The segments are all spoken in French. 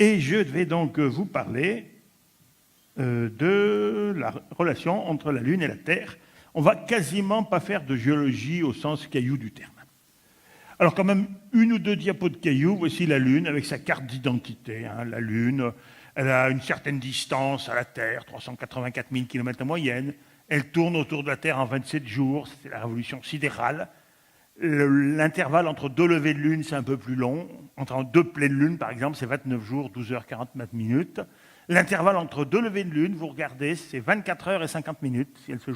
Et je vais donc vous parler de la relation entre la Lune et la Terre. On ne va quasiment pas faire de géologie au sens caillou du terme. Alors quand même, une ou deux diapos de cailloux, voici la Lune avec sa carte d'identité. La Lune, elle a une certaine distance à la Terre, 384 000 km en moyenne. Elle tourne autour de la Terre en 27 jours, c'est la révolution sidérale. L'intervalle entre deux levées de Lune, c'est un peu plus long. Entre deux pleines Lunes, par exemple, c'est 29 jours, 12 h 49 minutes. L'intervalle entre deux levées de Lune, vous regardez, c'est 24 h et 50 minutes. Si elle se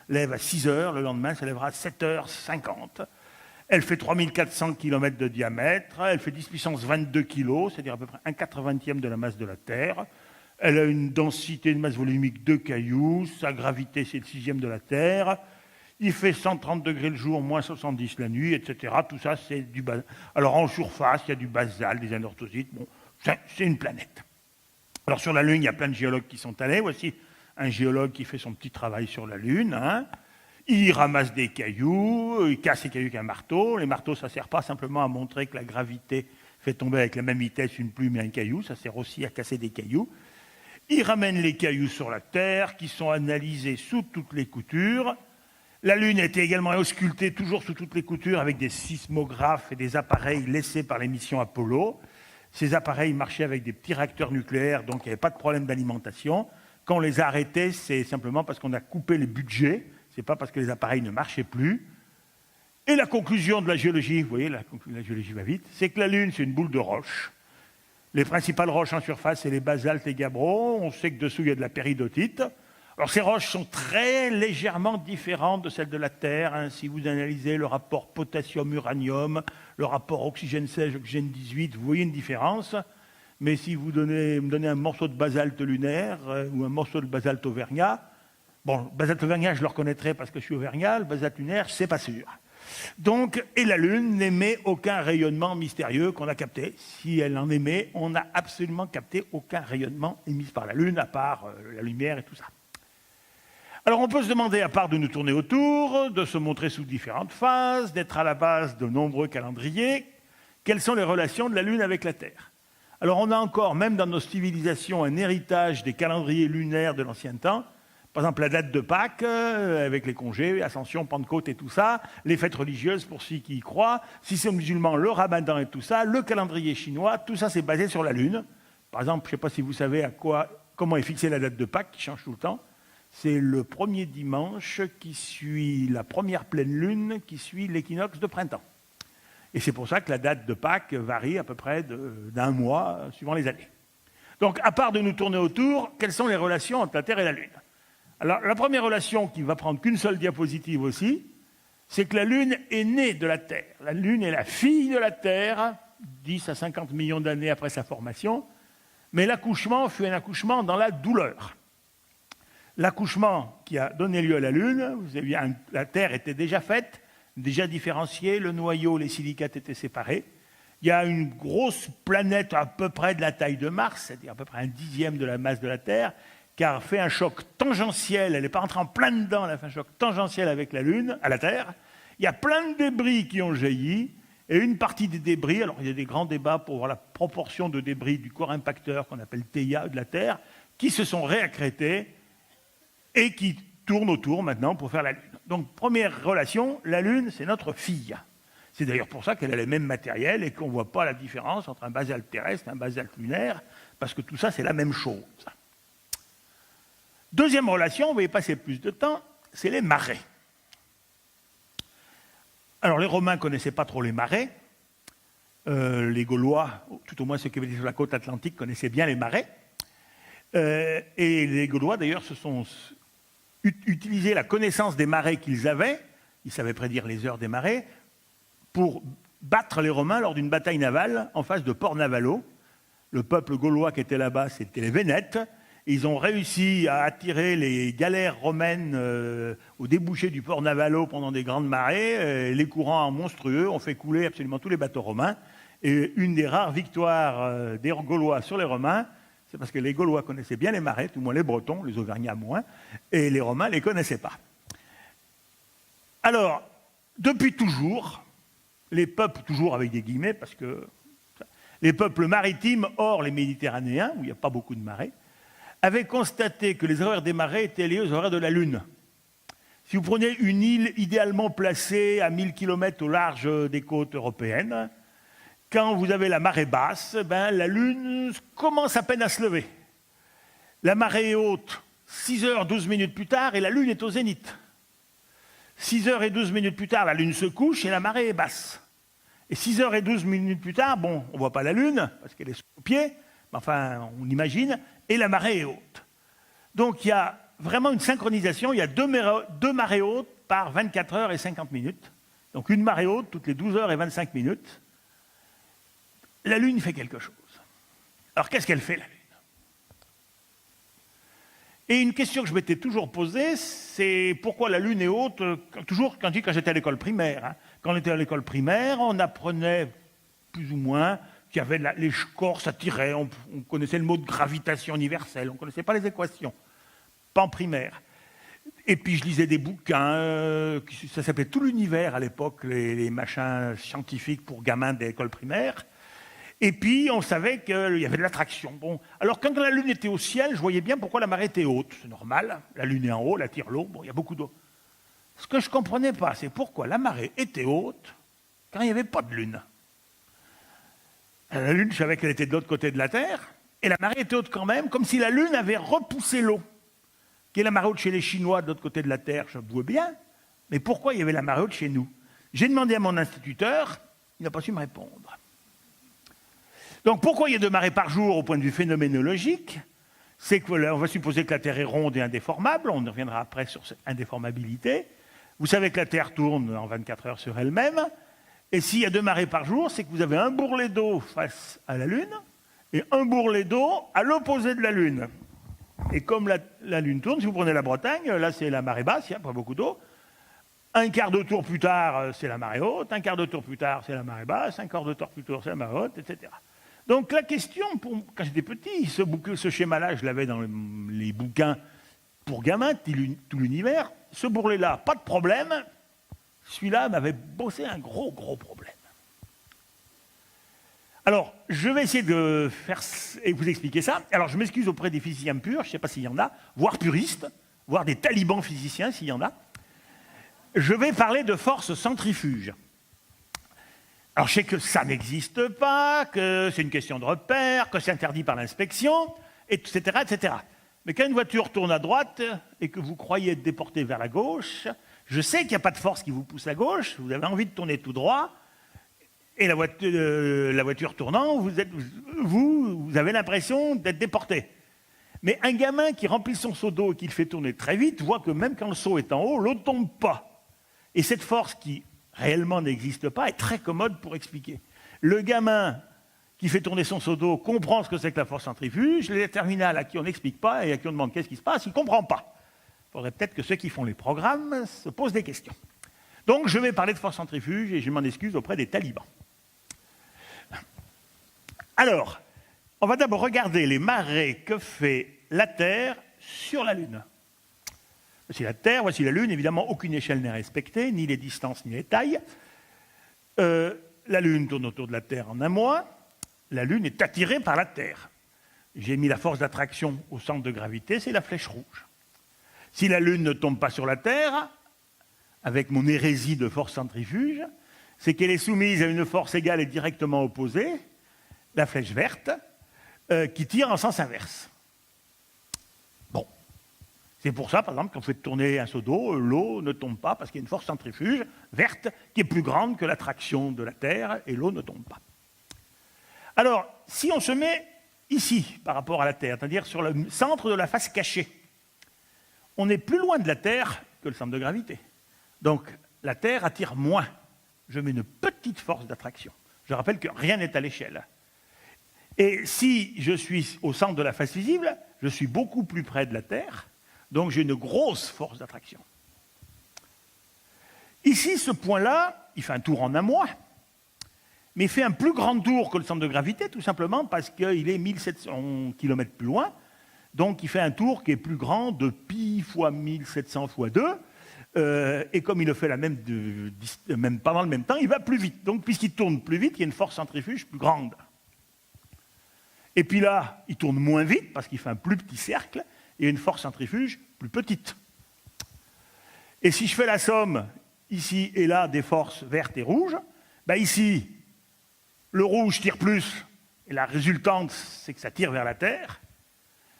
lève à 6 h, le lendemain, ça lèvera à 7 h 50. Elle fait 3400 km de diamètre, elle fait 10 puissance 22 kg, c'est-à-dire à peu près 1/80e de la masse de la Terre. Elle a une densité de masse volumique de cailloux, sa gravité c'est le 6e de la Terre. Il fait 130 degrés le jour, moins 70 la nuit, etc. Tout ça, c'est du basalte. Alors en surface, il y a du basalte, des anorthosites. Bon, c'est une planète. Alors sur la Lune, il y a plein de géologues qui sont allés. Voici un géologue qui fait son petit travail sur la Lune. Il ramasse des cailloux, il casse les cailloux avec un marteau. Les marteaux, ça ne sert pas simplement à montrer que la gravité fait tomber avec la même vitesse une plume et un caillou. Ça sert aussi à casser des cailloux. Il ramène les cailloux sur la Terre, qui sont analysés sous toutes les coutures. La Lune était également auscultée toujours sous toutes les coutures avec des sismographes et des appareils laissés par les missions Apollo. Ces appareils marchaient avec des petits réacteurs nucléaires, donc il n'y avait pas de problème d'alimentation. Quand on les a arrêtés, c'est simplement parce qu'on a coupé les budgets, ce n'est pas parce que les appareils ne marchaient plus. Et la conclusion de la géologie, vous voyez, la géologie va vite, c'est que la Lune, c'est une boule de roche. Les principales roches en surface, c'est les basaltes et gabbros. On sait que dessous, il y a de la péridotite. Alors ces roches sont très légèrement différentes de celles de la Terre. Si vous analysez le rapport potassium-uranium, le rapport oxygène-16, oxygène-18, vous voyez une différence. Mais si vous me donnez un morceau de basalte lunaire ou un morceau de basalte auvergnat, bon, le basalte auvergnat, je le reconnaîtrai parce que je suis auvergnat, le basalte lunaire, c'est pas sûr. Donc, et la Lune n'émet aucun rayonnement mystérieux qu'on a capté. Si elle en émet, on n'a absolument capté aucun rayonnement émis par la Lune, à part la lumière et tout ça. Alors on peut se demander, à part de nous tourner autour, de se montrer sous différentes phases, d'être à la base de nombreux calendriers, quelles sont les relations de la Lune avec la Terre? Alors on a encore, même dans nos civilisations, un héritage des calendriers lunaires de l'ancien temps. Par exemple, la date de Pâques, avec les congés, Ascension, Pentecôte et tout ça, les fêtes religieuses pour ceux qui y croient, si c'est musulman, le Ramadan et tout ça, le calendrier chinois, tout ça c'est basé sur la Lune. Par exemple, je ne sais pas si vous savez comment est fixée la date de Pâques, qui change tout le temps. C'est le premier dimanche qui suit la première pleine lune, qui suit l'équinoxe de printemps. Et c'est pour ça que la date de Pâques varie à peu près d'un mois, suivant les années. Donc, à part de nous tourner autour, quelles sont les relations entre la Terre et la Lune? Alors, la première relation, qui ne va prendre qu'une seule diapositive aussi, c'est que la Lune est née de la Terre. La Lune est la fille de la Terre, 10 à 50 millions d'années après sa formation, mais l'accouchement fut un accouchement dans la douleur. L'accouchement qui a donné lieu à la Lune, vous avez vu, la Terre était déjà faite, déjà différenciée, le noyau, les silicates étaient séparés. Il y a une grosse planète à peu près de la taille de Mars, c'est-à-dire à peu près 1/10 de la masse de la Terre, qui a fait un choc tangentiel, elle n'est pas entrée en plein dedans, elle a fait un choc tangentiel avec la Lune, à la Terre. Il y a plein de débris qui ont jailli, et une partie des débris, alors il y a des grands débats pour voir la proportion de débris du corps impacteur qu'on appelle Theia de la Terre, qui se sont réaccrétés et qui tournent autour maintenant pour faire la Lune. Donc, première relation, la Lune, c'est notre fille. C'est d'ailleurs pour ça qu'elle a les mêmes matériels et qu'on ne voit pas la différence entre un basalte terrestre et un basalte lunaire, parce que tout ça, c'est la même chose. Deuxième relation, on va y passer plus de temps, c'est les marées. Alors, les Romains ne connaissaient pas trop les marées. Les Gaulois, tout au moins ceux qui étaient sur la côte atlantique, connaissaient bien les marées. Et les Gaulois, d'ailleurs, se sont utilisé la connaissance des marées qu'ils avaient, ils savaient prédire les heures des marées, pour battre les Romains lors d'une bataille navale en face de Port Navalo. Le peuple gaulois qui était là-bas, c'était les Vénètes. Ils ont réussi à attirer les galères romaines au débouché du Port Navalo pendant des grandes marées. Les courants monstrueux ont fait couler absolument tous les bateaux romains. Et une des rares victoires des Gaulois sur les Romains, c'est parce que les Gaulois connaissaient bien les marées, tout le moins les Bretons, les Auvergnats moins, et les Romains ne les connaissaient pas. Alors, depuis toujours, les peuples, toujours avec des guillemets, parce que Les peuples maritimes, hors les Méditerranéens, où il n'y a pas beaucoup de marées, avaient constaté que les horaires des marées étaient liés aux horaires de la Lune. Si vous prenez une île idéalement placée à 1000 km au large des côtes européennes, quand vous avez la marée basse, la Lune commence à peine à se lever. La marée est haute 6h12 minutes plus tard et la Lune est au zénith. 6h12 minutes plus tard, la Lune se couche et la marée est basse. Et 6h12 minutes plus tard, bon, on ne voit pas la Lune, parce qu'elle est sous pied, mais enfin, on imagine, et la marée est haute. Donc il y a vraiment une synchronisation, il y a deux marées hautes par 24 heures et 50 minutes. Donc une marée haute toutes les 12 heures et 25 minutes. La Lune fait quelque chose. Alors qu'est-ce qu'elle fait, la Lune? Et une question que je m'étais toujours posée, c'est pourquoi la Lune est haute, toujours quand j'étais à l'école primaire. Hein. Quand on était à l'école primaire, on apprenait plus ou moins qu'il y avait les corps s'attiraient, on connaissait le mot de gravitation universelle, on ne connaissait pas les équations, pas en primaire. Et puis je lisais des bouquins, ça s'appelait Tout l'univers à l'époque, les machins scientifiques pour gamins d'école primaire. Et puis, on savait qu'il y avait de l'attraction. Bon. Alors, quand la Lune était au ciel, je voyais bien pourquoi la marée était haute. C'est normal, la Lune est en haut, elle attire l'eau, bon, il y a beaucoup d'eau. Ce que je ne comprenais pas, c'est pourquoi la marée était haute quand il n'y avait pas de Lune. La Lune, je savais qu'elle était de l'autre côté de la Terre, et la marée était haute quand même, comme si la Lune avait repoussé l'eau. Qui est la marée haute chez les Chinois de l'autre côté de la Terre, je vois bien, mais pourquoi il y avait la marée haute chez nous? J'ai demandé à mon instituteur, il n'a pas su me répondre. Donc pourquoi il y a 2 marées par jour au point de vue phénoménologique? C'est qu'on va supposer que la Terre est ronde et indéformable, on reviendra après sur cette indéformabilité. Vous savez que la Terre tourne en 24 heures sur elle-même, et s'il y a 2 marées par jour, c'est que vous avez un bourrelet d'eau face à la Lune, et un bourrelet d'eau à l'opposé de la Lune. Et comme la Lune tourne, si vous prenez la Bretagne, là c'est la marée basse, il n'y a pas beaucoup d'eau. Un quart de tour plus tard, c'est la marée haute, un quart de tour plus tard, c'est la marée basse, un quart de tour plus tard, c'est la marée haute, etc. Donc la question, quand j'étais petit, ce schéma-là, je l'avais dans les bouquins pour gamins, tout l'univers, ce bourrelet-là, pas de problème, celui-là m'avait bossé un gros problème. Alors, je vais essayer de vous expliquer ça. Alors, je m'excuse auprès des physiciens purs, je ne sais pas s'il y en a, voire puristes, voire des talibans physiciens, s'il y en a. Je vais parler de force centrifuge. Alors, je sais que ça n'existe pas, que c'est une question de repère, que c'est interdit par l'inspection, etc., etc. Mais quand une voiture tourne à droite et que vous croyez être déporté vers la gauche, je sais qu'il n'y a pas de force qui vous pousse à gauche, vous avez envie de tourner tout droit, et la voiture tournant, vous avez l'impression d'être déporté. Mais un gamin qui remplit son seau d'eau et qui le fait tourner très vite voit que même quand le seau est en haut, l'eau ne tombe pas. Et cette force qui réellement n'existe pas est très commode pour expliquer. Le gamin qui fait tourner son seau d'eau comprend ce que c'est que la force centrifuge, les terminales à qui on n'explique pas et à qui on demande qu'est-ce qui se passe, il ne comprend pas. Il faudrait peut-être que ceux qui font les programmes se posent des questions. Donc je vais parler de force centrifuge et je m'en excuse auprès des talibans. Alors, on va d'abord regarder les marées que fait la Terre sur la Lune. Voici la Terre, voici la Lune. Évidemment, aucune échelle n'est respectée, ni les distances, ni les tailles. La Lune tourne autour de la Terre en un mois. La Lune est attirée par la Terre. J'ai mis la force d'attraction au centre de gravité, c'est la flèche rouge. Si la Lune ne tombe pas sur la Terre, avec mon hérésie de force centrifuge, c'est qu'elle est soumise à une force égale et directement opposée, la flèche verte, qui tire en sens inverse. Bon. C'est pour ça, par exemple, quand vous faites tourner un seau d'eau, l'eau ne tombe pas parce qu'il y a une force centrifuge verte qui est plus grande que l'attraction de la Terre et l'eau ne tombe pas. Alors, si on se met ici, par rapport à la Terre, c'est-à-dire sur le centre de la face cachée, on est plus loin de la Terre que le centre de gravité. Donc, la Terre attire moins. Je mets une petite force d'attraction. Je rappelle que rien n'est à l'échelle. Et si je suis au centre de la face visible, je suis beaucoup plus près de la Terre, donc j'ai une grosse force d'attraction. Ici, ce point-là, il fait un tour en un mois, mais il fait un plus grand tour que le centre de gravité, tout simplement parce qu'il est 1700 km plus loin, donc il fait un tour qui est plus grand de pi fois 1700 fois 2, et comme il le fait même pendant le même temps, il va plus vite. Donc puisqu'il tourne plus vite, il y a une force centrifuge plus grande. Et puis là, il tourne moins vite parce qu'il fait un plus petit cercle et une force centrifuge plus petite. Et si je fais la somme, ici et là, des forces vertes et rouges, ben ici, le rouge tire plus, et la résultante, c'est que ça tire vers la Terre.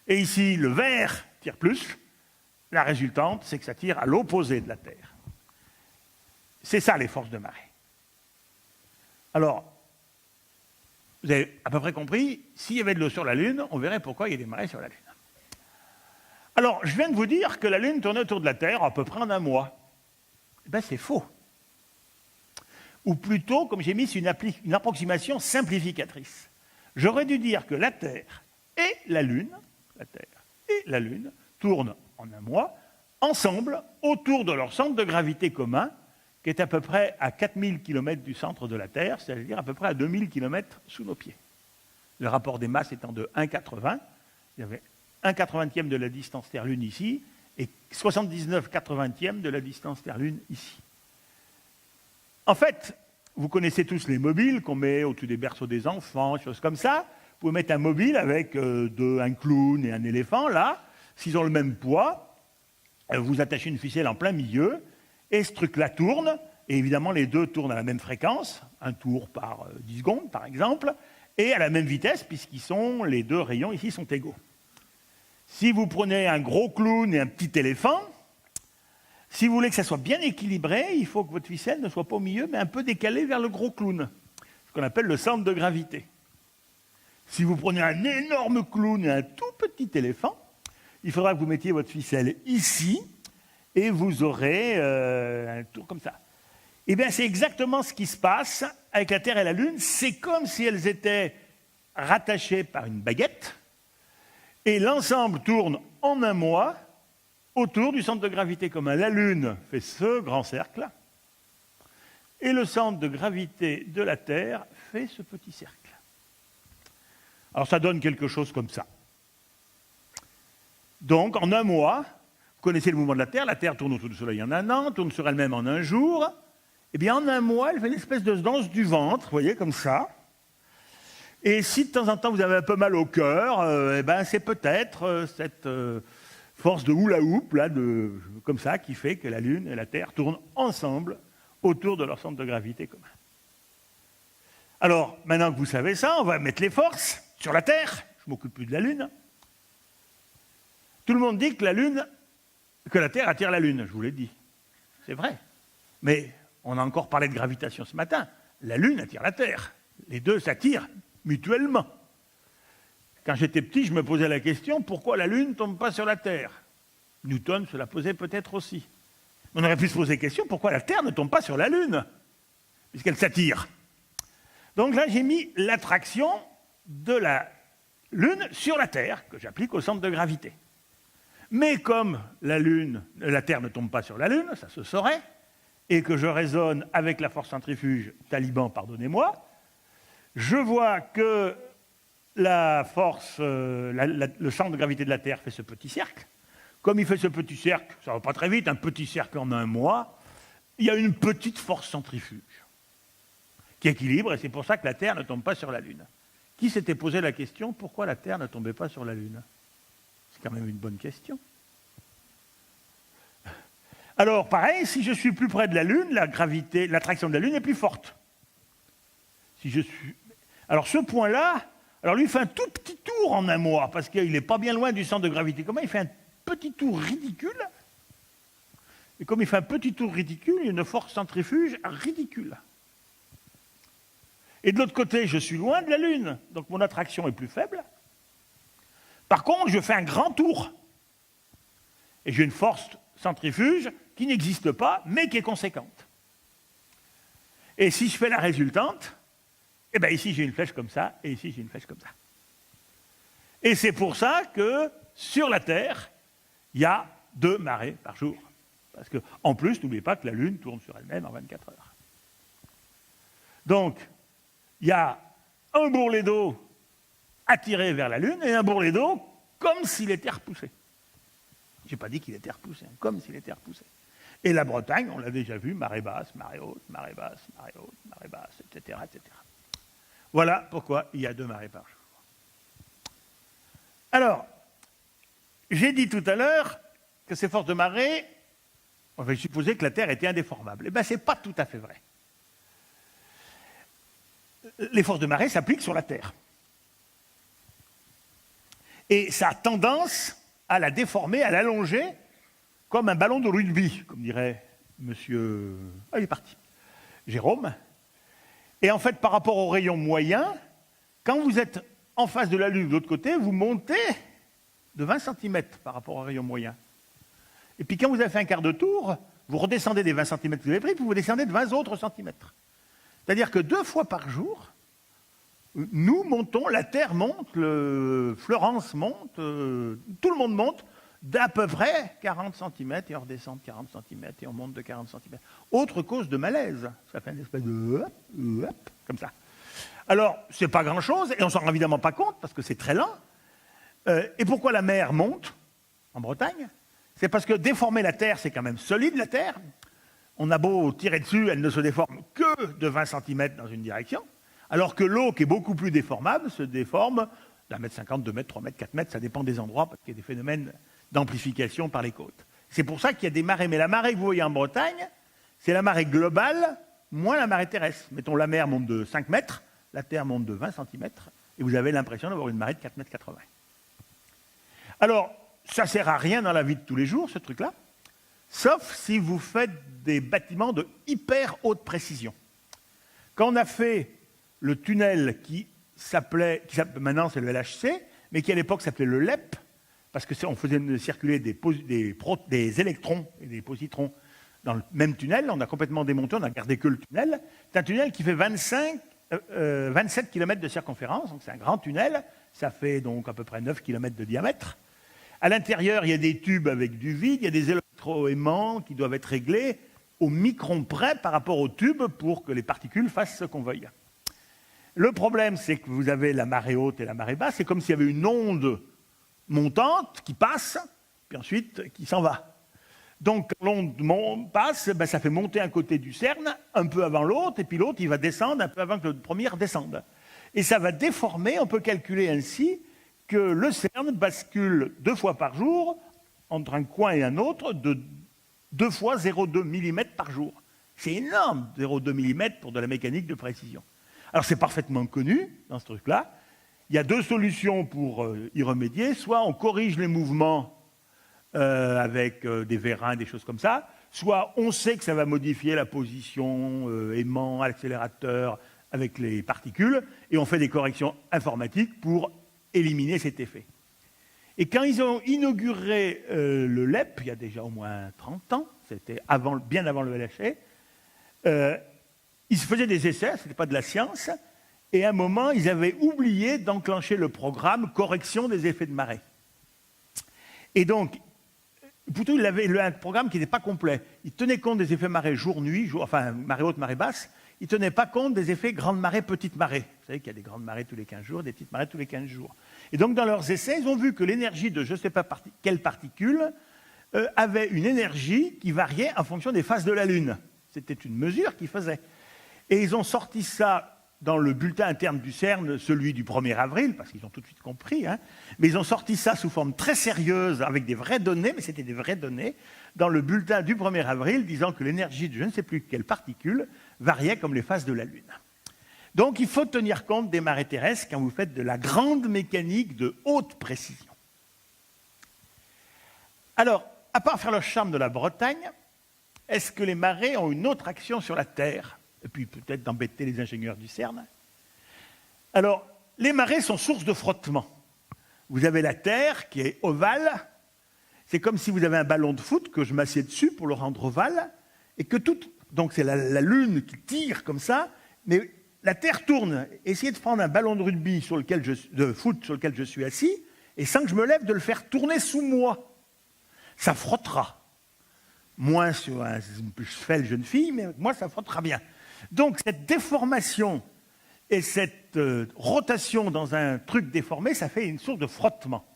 Et ici, le vert tire plus, la résultante, c'est que ça tire à l'opposé de la Terre. C'est ça, les forces de marée. Alors, vous avez à peu près compris, s'il y avait de l'eau sur la Lune, on verrait pourquoi il y a des marées sur la Lune. Alors, je viens de vous dire que la Lune tournait autour de la Terre à peu près en un mois. Eh bien, c'est faux. Ou plutôt, comme j'ai mis, c'est une approximation simplificatrice. J'aurais dû dire que la Terre et la Lune tournent en un mois, ensemble, autour de leur centre de gravité commun, qui est à peu près à 4000 km du centre de la Terre, c'est-à-dire à peu près à 2000 km sous nos pieds. Le rapport des masses étant de 1,80, il y avait 1/80e de la distance Terre-Lune ici, et 79/80e de la distance Terre-Lune ici. En fait, vous connaissez tous les mobiles qu'on met au-dessus des berceaux des enfants, choses comme ça. Vous pouvez mettre un mobile avec un clown et un éléphant, là. S'ils ont le même poids, vous attachez une ficelle en plein milieu, et ce truc-là tourne, et évidemment les deux tournent à la même fréquence, un tour par 10 secondes par exemple, et à la même vitesse, les deux rayons ici sont égaux. Si vous prenez un gros clown et un petit éléphant, si vous voulez que ça soit bien équilibré, il faut que votre ficelle ne soit pas au milieu, mais un peu décalée vers le gros clown, ce qu'on appelle le centre de gravité. Si vous prenez un énorme clown et un tout petit éléphant, il faudra que vous mettiez votre ficelle ici, et vous aurez un tour comme ça. Eh bien, c'est exactement ce qui se passe avec la Terre et la Lune. C'est comme si elles étaient rattachées par une baguette, et l'ensemble tourne en un mois autour du centre de gravité commun. La Lune fait ce grand cercle, et le centre de gravité de la Terre fait ce petit cercle. Alors ça donne quelque chose comme ça. Donc, en un mois, vous connaissez le mouvement de la Terre tourne autour du Soleil en un an, tourne sur elle-même en un jour. Eh bien, en un mois, elle fait une espèce de danse du ventre, vous voyez, comme ça. Et si de temps en temps vous avez un peu mal au cœur, eh ben, c'est peut-être cette force de hula-hoop, là, comme ça, qui fait que la Lune et la Terre tournent ensemble autour de leur centre de gravité commun. Alors, maintenant que vous savez ça, on va mettre les forces sur la Terre. Je ne m'occupe plus de la Lune. Tout le monde dit que la Terre attire la Lune, je vous l'ai dit. C'est vrai. Mais on a encore parlé de gravitation ce matin. La Lune attire la Terre. Les deux s'attirent mutuellement. Quand j'étais petit, je me posais la question, pourquoi la Lune ne tombe pas sur la Terre? Newton se la posait peut-être aussi. On aurait pu se poser la question, pourquoi la Terre ne tombe pas sur la Lune? Puisqu'elle s'attire. Donc là, j'ai mis l'attraction de la Lune sur la Terre, que j'applique au centre de gravité. Mais comme la Terre ne tombe pas sur la Lune, ça se saurait, et que je raisonne avec la force centrifuge Taliban, pardonnez-moi, je vois que le centre de gravité de la Terre fait ce petit cercle. Comme il fait ce petit cercle, ça ne va pas très vite, un petit cercle en un mois, il y a une petite force centrifuge qui équilibre, et c'est pour ça que la Terre ne tombe pas sur la Lune. Qui s'était posé la question, pourquoi la Terre ne tombait pas sur la Lune? C'est quand même une bonne question. Alors, pareil, si je suis plus près de la Lune, l'attraction de la Lune est plus forte. Alors, ce point-là, lui, il fait un tout petit tour en un mois, parce qu'il n'est pas bien loin du centre de gravité commun, il fait un petit tour ridicule. Et comme il fait un petit tour ridicule, il y a une force centrifuge ridicule. Et de l'autre côté, je suis loin de la Lune, donc mon attraction est plus faible. Par contre, je fais un grand tour. Et j'ai une force centrifuge qui n'existe pas, mais qui est conséquente. Et si je fais la résultante, eh bien ici j'ai une flèche comme ça, et ici j'ai une flèche comme ça. Et c'est pour ça que sur la Terre, il y a 2 marées par jour. Parce qu'en plus, n'oubliez pas que la Lune tourne sur elle-même en 24 heures. Donc, il y a un bourrelet d'eau attiré vers la Lune et un bourrelet d'eau comme s'il était repoussé. Je n'ai pas dit qu'il était repoussé, comme s'il était repoussé. Et la Bretagne, on l'a déjà vu, marée basse, marée haute, marée basse, marée haute, marée basse, etc., etc. Voilà pourquoi il y a 2 marées par jour. Alors, j'ai dit tout à l'heure que ces forces de marée, on va supposer que la Terre était indéformable. Eh bien, ce n'est pas tout à fait vrai. Les forces de marée s'appliquent sur la Terre. Et ça a tendance à la déformer, à l'allonger, comme un ballon de rugby, comme dirait monsieur... Ah, il est parti. Jérôme. Et en fait, par rapport au rayon moyen, quand vous êtes en face de la Lune de l'autre côté, vous montez de 20 cm par rapport au rayon moyen. Et puis quand vous avez fait un quart de tour, vous redescendez des 20 cm que vous avez pris, puis vous descendez de 20 autres centimètres. C'est-à-dire que 2 fois par jour, nous montons, la Terre monte, Florence monte, tout le monde monte d'à peu près 40 cm et on redescend de 40 cm et on monte de 40 cm. Autre cause de malaise, ça fait une espèce de hop, comme ça. Alors, c'est pas grand-chose et on s'en rend évidemment pas compte parce que c'est très lent. Et pourquoi la mer monte en Bretagne? C'est parce que déformer la Terre, c'est quand même solide la Terre. On a beau tirer dessus, elle ne se déforme que de 20 cm dans une direction. Alors que l'eau, qui est beaucoup plus déformable, se déforme d'1,50 m, 2 mètres, 3 mètres, 4 mètres, ça dépend des endroits, parce qu'il y a des phénomènes d'amplification par les côtes. C'est pour ça qu'il y a des marées. Mais la marée que vous voyez en Bretagne, c'est la marée globale, moins la marée terrestre. Mettons, la mer monte de 5 mètres, la Terre monte de 20 cm, et vous avez l'impression d'avoir une marée de 4,80 mètres. Alors, ça ne sert à rien dans la vie de tous les jours, ce truc-là, sauf si vous faites des bâtiments de hyper haute précision. Quand on a fait le tunnel qui s'appelait, maintenant c'est le LHC, mais qui à l'époque s'appelait le LEP, parce qu'on faisait circuler des électrons et des positrons dans le même tunnel, on a complètement démonté, on a gardé que le tunnel. C'est un tunnel qui fait 27 km de circonférence, donc c'est un grand tunnel, ça fait donc à peu près 9 km de diamètre. À l'intérieur, il y a des tubes avec du vide, il y a des électroaimants qui doivent être réglés au micron près par rapport aux tubes pour que les particules fassent ce qu'on veuille. Le problème, c'est que vous avez la marée haute et la marée basse. C'est comme s'il y avait une onde montante qui passe, puis ensuite qui s'en va. Donc, quand l'onde passe, ben, ça fait monter un côté du CERN un peu avant l'autre, et puis l'autre, il va descendre un peu avant que le premier descende. Et ça va déformer, on peut calculer ainsi que le CERN bascule 2 fois par jour, entre un coin et un autre, de 2 fois 0,2 mm par jour. C'est énorme, 0,2 mm pour de la mécanique de précision. Alors c'est parfaitement connu dans ce truc-là. Il y a 2 solutions pour y remédier. Soit on corrige les mouvements avec des vérins, des choses comme ça, soit on sait que ça va modifier la position, aimant, accélérateur avec les particules, et on fait des corrections informatiques pour éliminer cet effet. Et quand ils ont inauguré le LEP, il y a déjà au moins 30 ans, c'était bien avant le LHC, ils se faisaient des essais, ce n'était pas de la science, et à un moment, ils avaient oublié d'enclencher le programme correction des effets de marée. Et donc, plutôt, il avait un programme qui n'était pas complet. Il tenait compte des effets marée jour-nuit, enfin marée haute, marée basse. Il ne tenait pas compte des effets grande marée, petite marée. Vous savez qu'il y a des grandes marées tous les 15 jours, des petites marées tous les 15 jours. Et donc, dans leurs essais, ils ont vu que l'énergie de je ne sais pas quelle particule avait une énergie qui variait en fonction des phases de la Lune. C'était une mesure qu'ils faisaient. Et ils ont sorti ça dans le bulletin interne du CERN, celui du 1er avril, parce qu'ils ont tout de suite compris, hein, mais ils ont sorti ça sous forme très sérieuse, avec des vraies données, mais c'était des vraies données, dans le bulletin du 1er avril, disant que l'énergie de je ne sais plus quelle particule variait comme les phases de la Lune. Donc il faut tenir compte des marées terrestres quand vous faites de la grande mécanique de haute précision. Alors, à part faire le charme de la Bretagne, est-ce que les marées ont une autre action sur la Terre ? Et puis peut-être d'embêter les ingénieurs du CERN. Alors, les marées sont source de frottement. Vous avez la Terre qui est ovale. C'est comme si vous avez un ballon de foot que je m'assieds dessus pour le rendre ovale. Et que donc c'est la Lune qui tire comme ça, mais la Terre tourne. Essayez de prendre un ballon de rugby de foot sur lequel je suis assis, et sans que je me lève, de le faire tourner sous moi. Ça frottera. Moins sur une fêle jeune fille, mais moi, ça frottera bien. Donc, cette déformation et cette rotation dans un truc déformé, ça fait une source de frottement.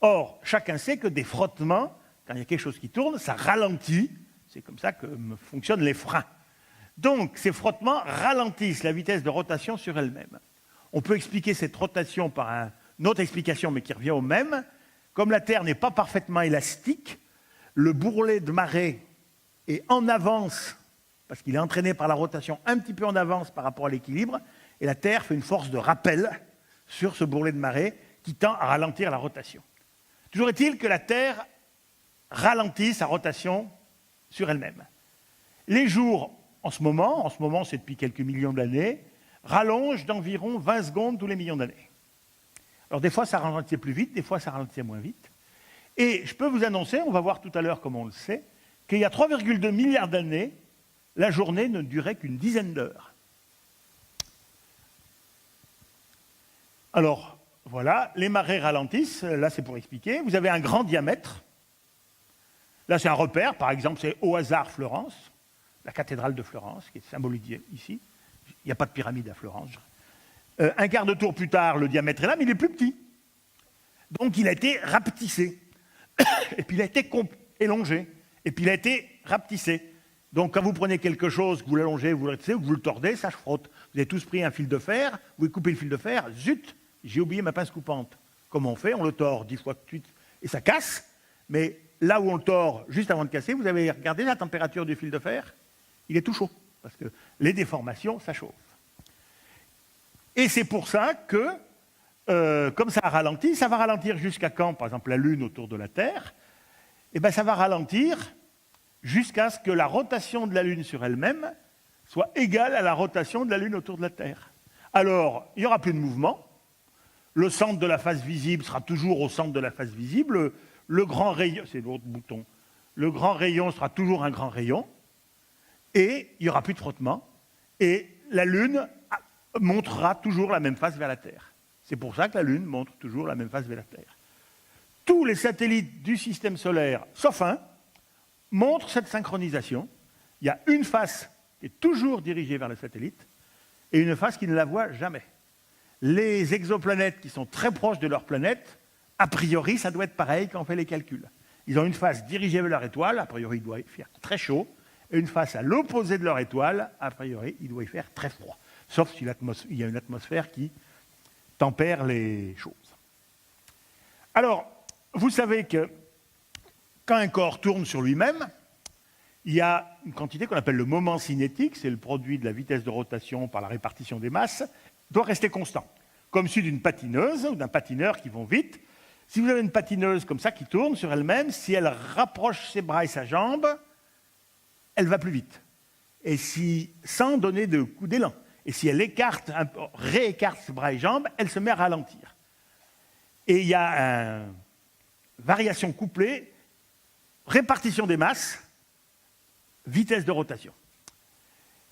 Or, chacun sait que des frottements, quand il y a quelque chose qui tourne, ça ralentit. C'est comme ça que fonctionnent les freins. Donc, ces frottements ralentissent la vitesse de rotation sur elle-même. On peut expliquer cette rotation par un Une autre explication, mais qui revient au même, comme la Terre n'est pas parfaitement élastique, le bourrelet de marée est en avance, parce qu'il est entraîné par la rotation un petit peu en avance par rapport à l'équilibre, et la Terre fait une force de rappel sur ce bourrelet de marée qui tend à ralentir la rotation. Toujours est-il que la Terre ralentit sa rotation sur elle-même. Les jours, en ce moment c'est depuis quelques millions d'années, rallongent d'environ 20 secondes tous les millions d'années. Alors des fois ça ralentissait plus vite, des fois ça ralentissait moins vite. Et je peux vous annoncer, on va voir tout à l'heure comment on le sait, qu'il y a 3,2 milliards d'années, la journée ne durait qu'une dizaine d'heures. Alors, voilà, les marées ralentissent, là c'est pour expliquer. Vous avez un grand diamètre. Là c'est un repère, par exemple c'est au hasard Florence, la cathédrale de Florence, qui est symbolisée ici. Il n'y a pas de pyramide à Florence. Un quart de tour plus tard, le diamètre est là, mais il est plus petit. Donc il a été rapetissé. Et puis il a été élongé. Et puis il a été rapetissé. Donc quand vous prenez quelque chose, que vous l'allongez, vous le rapetissez, ou que vous le tordez, ça se frotte. Vous avez tous pris un fil de fer, vous coupez le fil de fer, zut, j'ai oublié ma pince coupante. Comment on fait? On le tord 10 fois de suite et ça casse. Mais là où on le tord, juste avant de casser, vous avez regardé la température du fil de fer? Il est tout chaud. Parce que les déformations, ça chauffe. Et c'est pour ça que, comme ça a ralenti, ça va ralentir jusqu'à quand? Par exemple, la Lune autour de la Terre, eh bien, ça va ralentir jusqu'à ce que la rotation de la Lune sur elle-même soit égale à la rotation de la Lune autour de la Terre. Alors, il n'y aura plus de mouvement. Le centre de la face visible sera toujours au centre de la face visible. Le grand rayon, c'est l'autre bouton, le grand rayon sera toujours un grand rayon. Et il n'y aura plus de frottement. Et la Lune montrera toujours la même face vers la Terre. C'est pour ça que la Lune montre toujours la même face vers la Terre. Tous les satellites du système solaire, sauf un, montrent cette synchronisation. Il y a une face qui est toujours dirigée vers le satellite et une face qui ne la voit jamais. Les exoplanètes qui sont très proches de leur planète, a priori, ça doit être pareil quand on fait les calculs. Ils ont une face dirigée vers leur étoile, a priori, il doit y faire très chaud, et une face à l'opposé de leur étoile, a priori, il doit y faire très froid. Sauf s'il y a une atmosphère qui tempère les choses. Alors, vous savez que quand un corps tourne sur lui-même, il y a une quantité qu'on appelle le moment cinétique, c'est le produit de la vitesse de rotation par la répartition des masses, doit rester constant. Comme celui d'une patineuse ou d'un patineur qui vont vite. Si vous avez une patineuse comme ça qui tourne sur elle-même, si elle rapproche ses bras et sa jambe, elle va plus vite. Et si, sans donner de coup d'élan. Et si elle réécarte ses bras et jambes, elle se met à ralentir. Et il y a une variation couplée, répartition des masses, vitesse de rotation.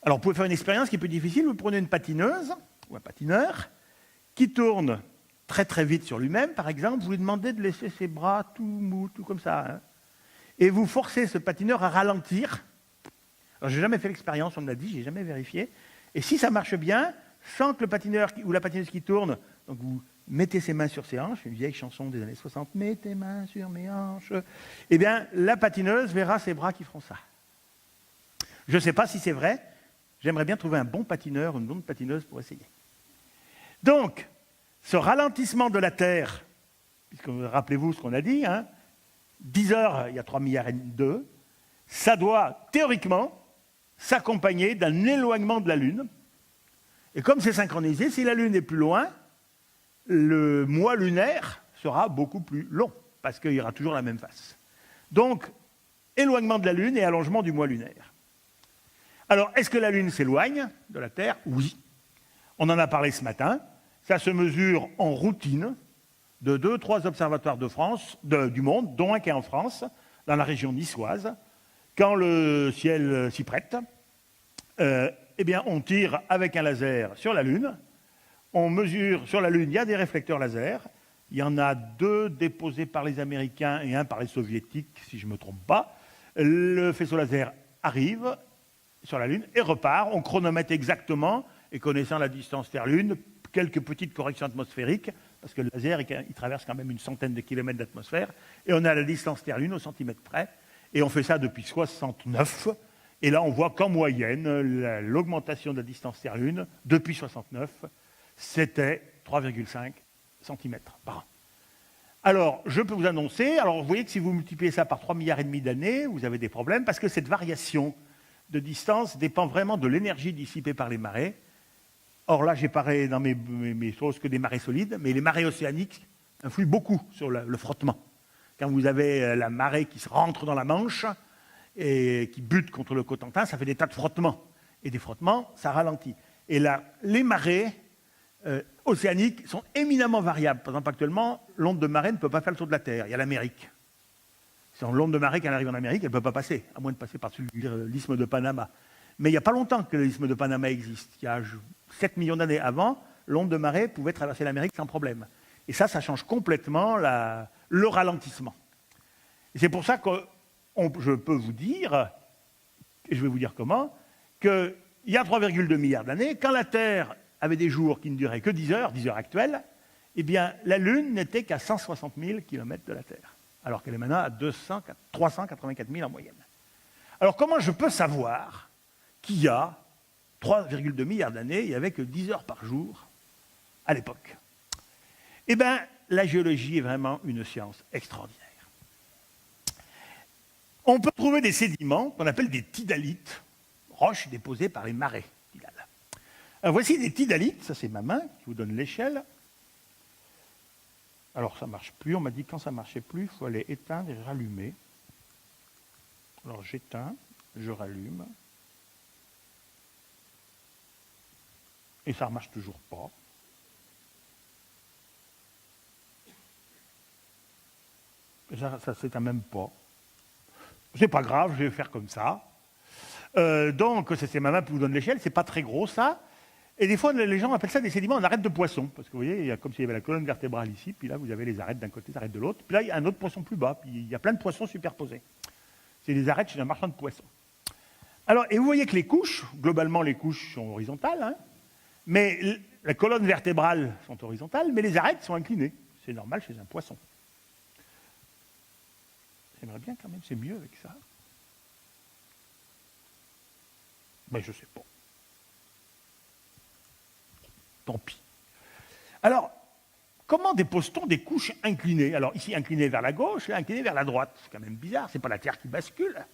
Alors, vous pouvez faire une expérience qui est plus difficile. Vous prenez une patineuse ou un patineur qui tourne très très vite sur lui-même, par exemple, vous lui demandez de laisser ses bras tout mous, tout comme ça, hein, et vous forcez ce patineur à ralentir. Alors, j'ai jamais fait l'expérience, on me l'a dit, j'ai jamais vérifié. Et si ça marche bien, sans que le patineur ou la patineuse qui tourne, donc vous mettez ses mains sur ses hanches, une vieille chanson des années 60, « Mets tes mains sur mes hanches », eh bien, la patineuse verra ses bras qui feront ça. Je ne sais pas si c'est vrai, j'aimerais bien trouver un bon patineur, une bonne patineuse pour essayer. Donc, ce ralentissement de la Terre, puisque rappelez-vous ce qu'on a dit, hein, 10 heures, il y a 3 milliards et demi, ça doit théoriquement s'accompagner d'un éloignement de la Lune. Et comme c'est synchronisé, si la Lune est plus loin, le mois lunaire sera beaucoup plus long, parce qu'il y aura toujours la même face. Donc, éloignement de la Lune et allongement du mois lunaire. Alors, est-ce que la Lune s'éloigne de la Terre? Oui. On en a parlé ce matin. Ça se mesure en routine de 2-3 observatoires de France, du monde, dont un qui est en France, dans la région niçoise. Quand le ciel s'y prête, eh bien, on tire avec un laser sur la Lune. On mesure sur la Lune, il y a des réflecteurs laser. Il y en a 2 déposés par les Américains et 1 par les Soviétiques, si je ne me trompe pas. Le faisceau laser arrive sur la Lune et repart. On chronomètre exactement, et connaissant la distance Terre-Lune, quelques petites corrections atmosphériques, parce que le laser, il traverse quand même une centaine de kilomètres d'atmosphère, et on a la distance Terre-Lune au centimètre près, et on fait ça depuis 69, et là on voit qu'en moyenne, l'augmentation de la distance Terre-Lune, depuis 69, c'était 3,5 centimètres par an. Alors, je peux vous annoncer, alors vous voyez que si vous multipliez ça par 3,5 milliards d'années, vous avez des problèmes, parce que cette variation de distance dépend vraiment de l'énergie dissipée par les marées. Or là, j'ai parlé dans mes choses que des marées solides, mais les marées océaniques influent beaucoup sur le frottement. Quand vous avez la marée qui se rentre dans la Manche et qui bute contre le Cotentin, ça fait des tas de frottements. Et des frottements, ça ralentit. Et là, les marées océaniques sont éminemment variables. Par exemple, actuellement, l'onde de marée ne peut pas faire le tour de la Terre. Il y a l'Amérique. C'est l'onde de marée, quand elle arrive en Amérique, elle ne peut pas passer, à moins de passer par-dessus l'isthme de Panama. Mais il n'y a pas longtemps que l'isthme de Panama existe. Il y a 7 millions d'années avant, l'onde de marée pouvait traverser l'Amérique sans problème. Et ça change complètement le ralentissement. Et c'est pour ça que je peux vous dire, et je vais vous dire comment, qu'il y a 3,2 milliards d'années, quand la Terre avait des jours qui ne duraient que 10 heures actuelles, eh bien, la Lune n'était qu'à 160 000 km de la Terre, alors qu'elle est maintenant à 384 000 en moyenne. Alors comment je peux savoir qu'il y a 3,2 milliards d'années, il n'y avait que 10 heures par jour à l'époque? Eh bien, la géologie est vraiment une science extraordinaire. On peut trouver des sédiments qu'on appelle des tidalites, roches déposées par les marées. Alors voici des tidalites, ça c'est ma main qui vous donne l'échelle. Alors ça ne marche plus, on m'a dit que quand ça ne marchait plus, il faut aller éteindre et rallumer. Alors j'éteins, je rallume. Et ça ne marche toujours pas. Ça c'est un même pas. C'est pas grave, je vais faire comme ça. Donc, c'est ma main qui vous donne l'échelle, c'est pas très gros ça. Et des fois, les gens appellent ça des sédiments en arête de poisson. Parce que vous voyez, il y a comme s'il y avait la colonne vertébrale ici, puis là, vous avez les arêtes d'un côté, les arêtes de l'autre. Puis là, il y a un autre poisson plus bas, puis il y a plein de poissons superposés. C'est des arêtes chez un marchand de poissons. Alors, et vous voyez que les couches, globalement, les couches sont horizontales, hein, mais la colonne vertébrale sont horizontales, mais les arêtes sont inclinées. C'est normal chez un poisson. J'aimerais bien quand même, c'est mieux avec ça. Ben, je ne sais pas. Tant pis. Alors, comment dépose-t-on des couches inclinées? Alors, ici, inclinées vers la gauche, là, inclinées vers la droite. C'est quand même bizarre, c'est pas la Terre qui bascule.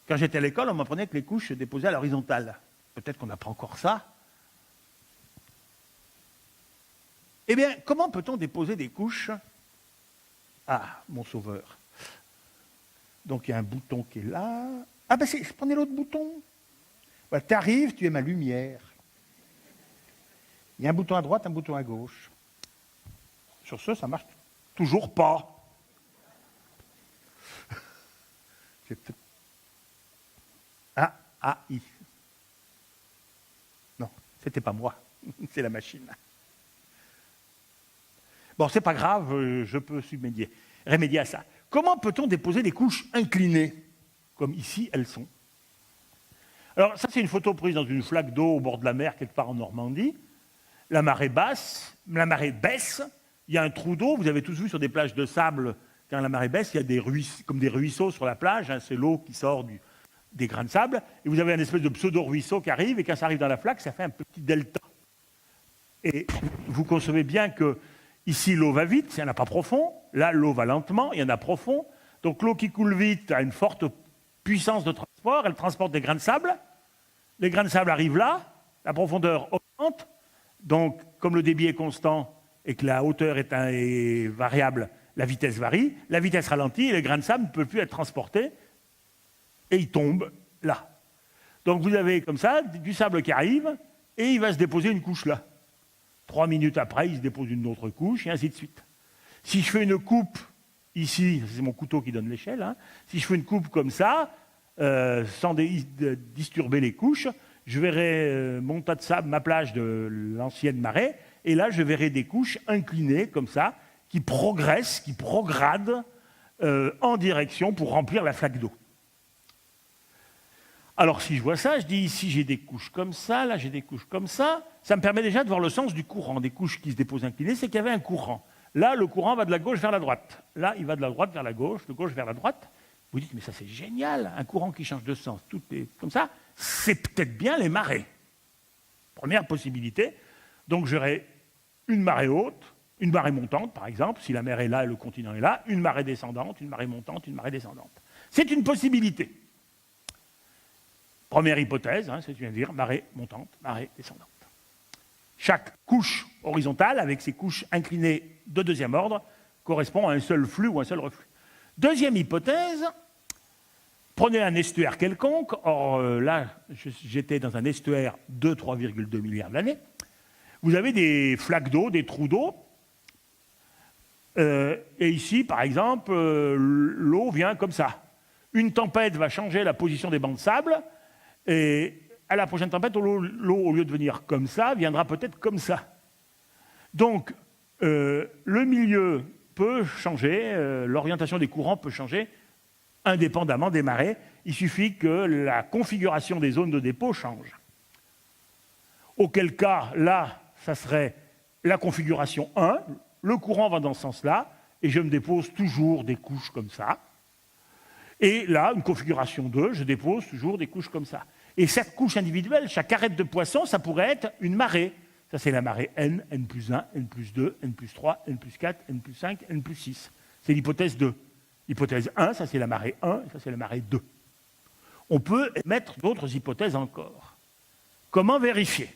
Quand j'étais à l'école, on m'apprenait que les couches se déposaient à l'horizontale. Peut-être qu'on apprend encore ça. Eh bien, comment peut-on déposer des couches? Ah, mon sauveur. Donc, il y a un bouton qui est là. Ah, ben, prenez l'autre bouton. Voilà, tu arrives, tu es ma lumière. Il y a un bouton à droite, un bouton à gauche. Sur ce, ça marche toujours pas. I. Non, c'était pas moi, c'est la machine. Bon, c'est pas grave, je peux remédier à ça. Comment peut-on déposer des couches inclinées, comme ici elles sont? Alors, ça, c'est une photo prise dans une flaque d'eau au bord de la mer, quelque part en Normandie. La marée baisse, il y a un trou d'eau, vous avez tous vu sur des plages de sable, quand la marée baisse, il y a comme des ruisseaux sur la plage, hein, c'est l'eau qui sort des grains de sable, et vous avez un espèce de pseudo-ruisseau qui arrive, et quand ça arrive dans la flaque, ça fait un petit delta. Et vous concevez bien que ici, l'eau va vite, il n'y en a pas profond, là, l'eau va lentement, il y en a profond, donc l'eau qui coule vite a une forte puissance de transport, elle transporte des grains de sable, les grains de sable arrivent là, la profondeur augmente, donc comme le débit est constant et que la hauteur est variable, la vitesse varie, la vitesse ralentit et les grains de sable ne peuvent plus être transportés et ils tombent là. Donc vous avez comme ça du sable qui arrive et il va se déposer une couche là. 3 minutes après, il se dépose une autre couche et ainsi de suite. Si je fais une coupe ici, c'est mon couteau qui donne l'échelle, hein, si je fais une coupe comme ça, sans disturber les couches, je verrai mon tas de sable, ma plage de l'ancienne marée, et là je verrai des couches inclinées comme ça, qui progressent, qui progradent en direction pour remplir la flaque d'eau. Alors si je vois ça, je dis ici j'ai des couches comme ça, là j'ai des couches comme ça me permet déjà de voir le sens du courant. Des couches qui se déposent inclinées, c'est qu'il y avait un courant. Là, le courant va de la gauche vers la droite. Là, il va de la droite vers la gauche, de gauche vers la droite. Vous dites, mais ça c'est génial, un courant qui change de sens, tout est comme ça. C'est peut-être bien les marées. Première possibilité. Donc j'aurai une marée haute, Une marée montante, par exemple, si la mer est là et le continent est là, une marée descendante, une marée montante, une marée descendante. C'est une possibilité. Première hypothèse, c'est ce que je viens de dire, marée montante, marée descendante. Chaque couche horizontale, avec ses couches inclinées de deuxième ordre, correspond à un seul flux ou un seul reflux. Deuxième hypothèse, prenez un estuaire quelconque, or là, j'étais dans un estuaire de 3,2 milliards d'années, vous avez des flaques d'eau, des trous d'eau, et ici, par exemple, l'eau vient comme ça. Une tempête va changer la position des bancs de sable, et à la prochaine tempête, l'eau, au lieu de venir comme ça, viendra peut-être comme ça. Donc, le milieu peut changer, l'orientation des courants peut changer, indépendamment des marées. Il suffit que la configuration des zones de dépôt change. Auquel cas, là, ça serait la configuration 1, le courant va dans ce sens-là, et je me dépose toujours des couches comme ça. Et là, une configuration 2, je dépose toujours des couches comme ça. Et chaque couche individuelle, chaque arête de poisson, ça pourrait être une marée. Ça, c'est la marée N, N plus 1, N plus 2, N plus 3, N plus 4, N plus 5, N plus 6. C'est l'hypothèse 2. L'hypothèse 1, ça c'est la marée 1, et ça c'est la marée 2. On peut émettre d'autres hypothèses encore. Comment vérifier?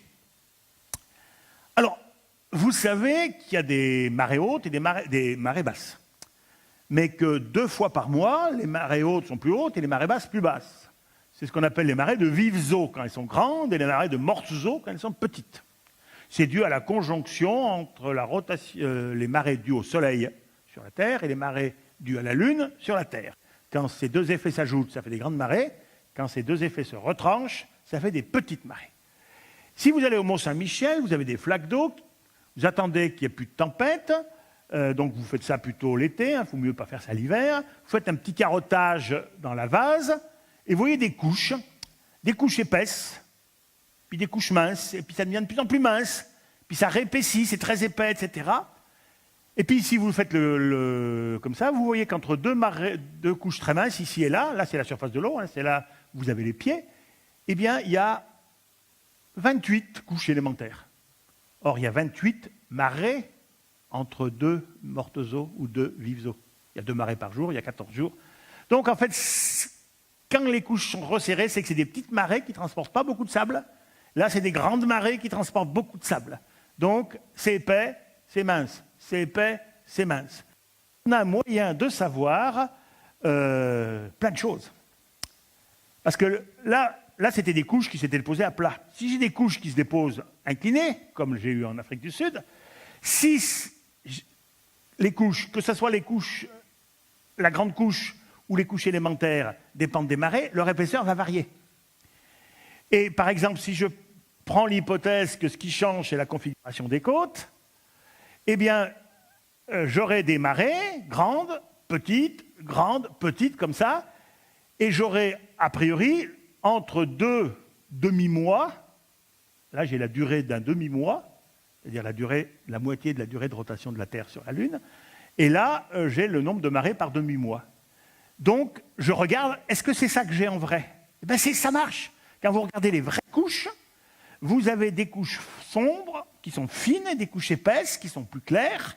Alors, vous savez qu'il y a des marées hautes et des marées basses. Mais que 2 fois par mois, les marées hautes sont plus hautes et les marées basses plus basses. C'est ce qu'on appelle les marées de vives eaux quand elles sont grandes et les marées de mortes eaux quand elles sont petites. C'est dû à la conjonction entre la rotation, les marées dues au Soleil sur la Terre et les marées dues à la Lune sur la Terre. Quand ces deux effets s'ajoutent, ça fait des grandes marées. Quand ces deux effets se retranchent, ça fait des petites marées. Si vous allez au Mont-Saint-Michel, vous avez des flaques d'eau, vous attendez qu'il n'y ait plus de tempête, donc vous faites ça plutôt l'été, il faut mieux pas faire ça l'hiver. Vous faites un petit carottage dans la vase, et vous voyez des couches épaisses, puis des couches minces, et puis ça devient de plus en plus mince, puis ça réépaissit, c'est très épais, etc. Et puis si vous faites comme ça, vous voyez qu'entre deux couches très minces, ici et là c'est la surface de l'eau, c'est là où vous avez les pieds, eh bien il y a 28 couches élémentaires. Or, il y a 28 marées entre 2 mortes eaux ou 2 vives eaux. Il y a 2 marées par jour, il y a 14 jours. Donc, en fait, quand les couches sont resserrées, c'est que c'est des petites marées qui ne transportent pas beaucoup de sable. Là, c'est des grandes marées qui transportent beaucoup de sable. Donc, c'est épais, c'est mince. C'est épais, c'est mince. On a un moyen de savoir plein de choses. Parce que là, c'était des couches qui s'étaient déposées à plat. Si j'ai des couches qui se déposent inclinées, comme j'ai eu en Afrique du Sud, si les couches, que ce soit les couches, la grande couche ou les couches élémentaires dépendent des marées, leur épaisseur va varier. Et par exemple, si je prends l'hypothèse que ce qui change, c'est la configuration des côtes, eh bien, j'aurai des marées grandes, petites, comme ça, et j'aurai, a priori, entre 2 demi-mois, là j'ai la durée d'un demi-mois, c'est-à-dire la moitié de la durée de rotation de la Terre sur la Lune, et là j'ai le nombre de marées par demi-mois. Donc je regarde, est-ce que c'est ça que j'ai en vrai? Eh bien ça marche. Quand vous regardez les vraies couches, vous avez des couches sombres qui sont fines et des couches épaisses qui sont plus claires,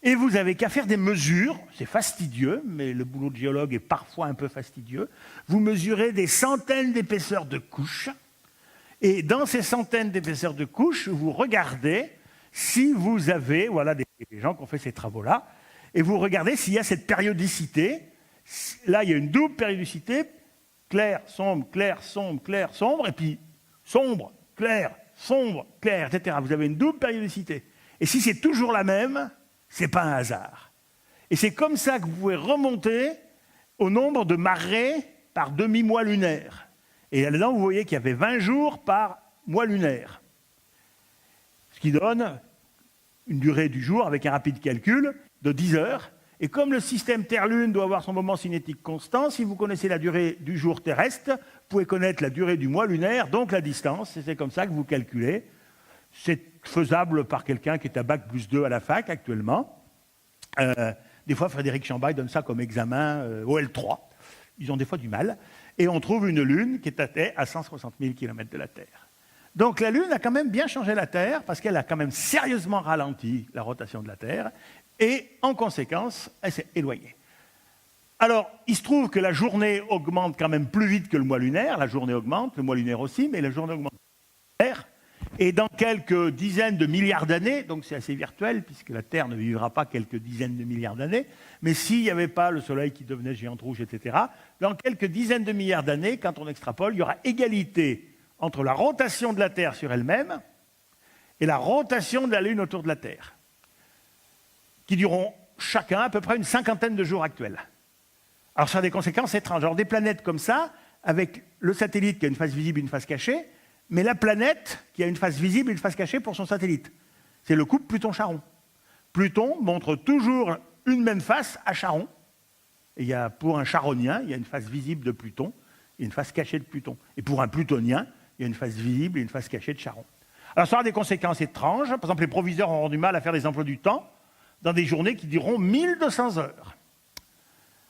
et vous n'avez qu'à faire des mesures, c'est fastidieux, mais le boulot de géologue est parfois un peu fastidieux. Vous mesurez des centaines d'épaisseurs de couches, et dans ces centaines d'épaisseurs de couches, vous regardez si vous avez, voilà des gens qui ont fait ces travaux-là, et vous regardez s'il y a cette périodicité. Là, il y a une double périodicité, clair, sombre, et puis sombre, clair, etc. Vous avez une double périodicité. Et si c'est toujours la même, ce n'est pas un hasard. Et c'est comme ça que vous pouvez remonter au nombre de marées par demi-mois lunaire. Et là-dedans, vous voyez qu'il y avait 20 jours par mois lunaire. Ce qui donne une durée du jour, avec un rapide calcul, de 10 heures. Et comme le système Terre-Lune doit avoir son moment cinétique constant, si vous connaissez la durée du jour terrestre, vous pouvez connaître la durée du mois lunaire, donc la distance. Et c'est comme ça que vous calculez. C'est faisable par quelqu'un qui est à Bac plus 2 à la fac actuellement. Des fois, Frédéric Chambay donne ça comme examen OL3. Ils ont des fois du mal. Et on trouve une Lune qui est à 160 000 km de la Terre. Donc la Lune a quand même bien changé la Terre, parce qu'elle a quand même sérieusement ralenti la rotation de la Terre, et en conséquence, elle s'est éloignée. Alors, il se trouve que la journée augmente quand même plus vite que le mois lunaire, la journée augmente, le mois lunaire aussi, mais la journée augmente plus vite. Et dans quelques dizaines de milliards d'années, donc c'est assez virtuel, puisque la Terre ne vivra pas quelques dizaines de milliards d'années, mais s'il n'y avait pas le Soleil qui devenait géante rouge, etc., dans quelques dizaines de milliards d'années, quand on extrapole, il y aura égalité entre la rotation de la Terre sur elle-même et la rotation de la Lune autour de la Terre, qui dureront chacun à peu près une cinquantaine de jours actuels. Alors ça a des conséquences étranges. Alors des planètes comme ça, avec le satellite qui a une face visible et une face cachée, mais la planète qui a une face visible et une face cachée pour son satellite. C'est le couple Pluton-Charon. Pluton montre toujours une même face à Charon. Et il y a, pour un charonien, il y a une face visible de Pluton et une face cachée de Pluton. Et pour un plutonien, il y a une face visible et une face cachée de Charon. Alors ça aura des conséquences étranges. Par exemple, les proviseurs auront du mal à faire des emplois du temps dans des journées qui dureront 1200 heures.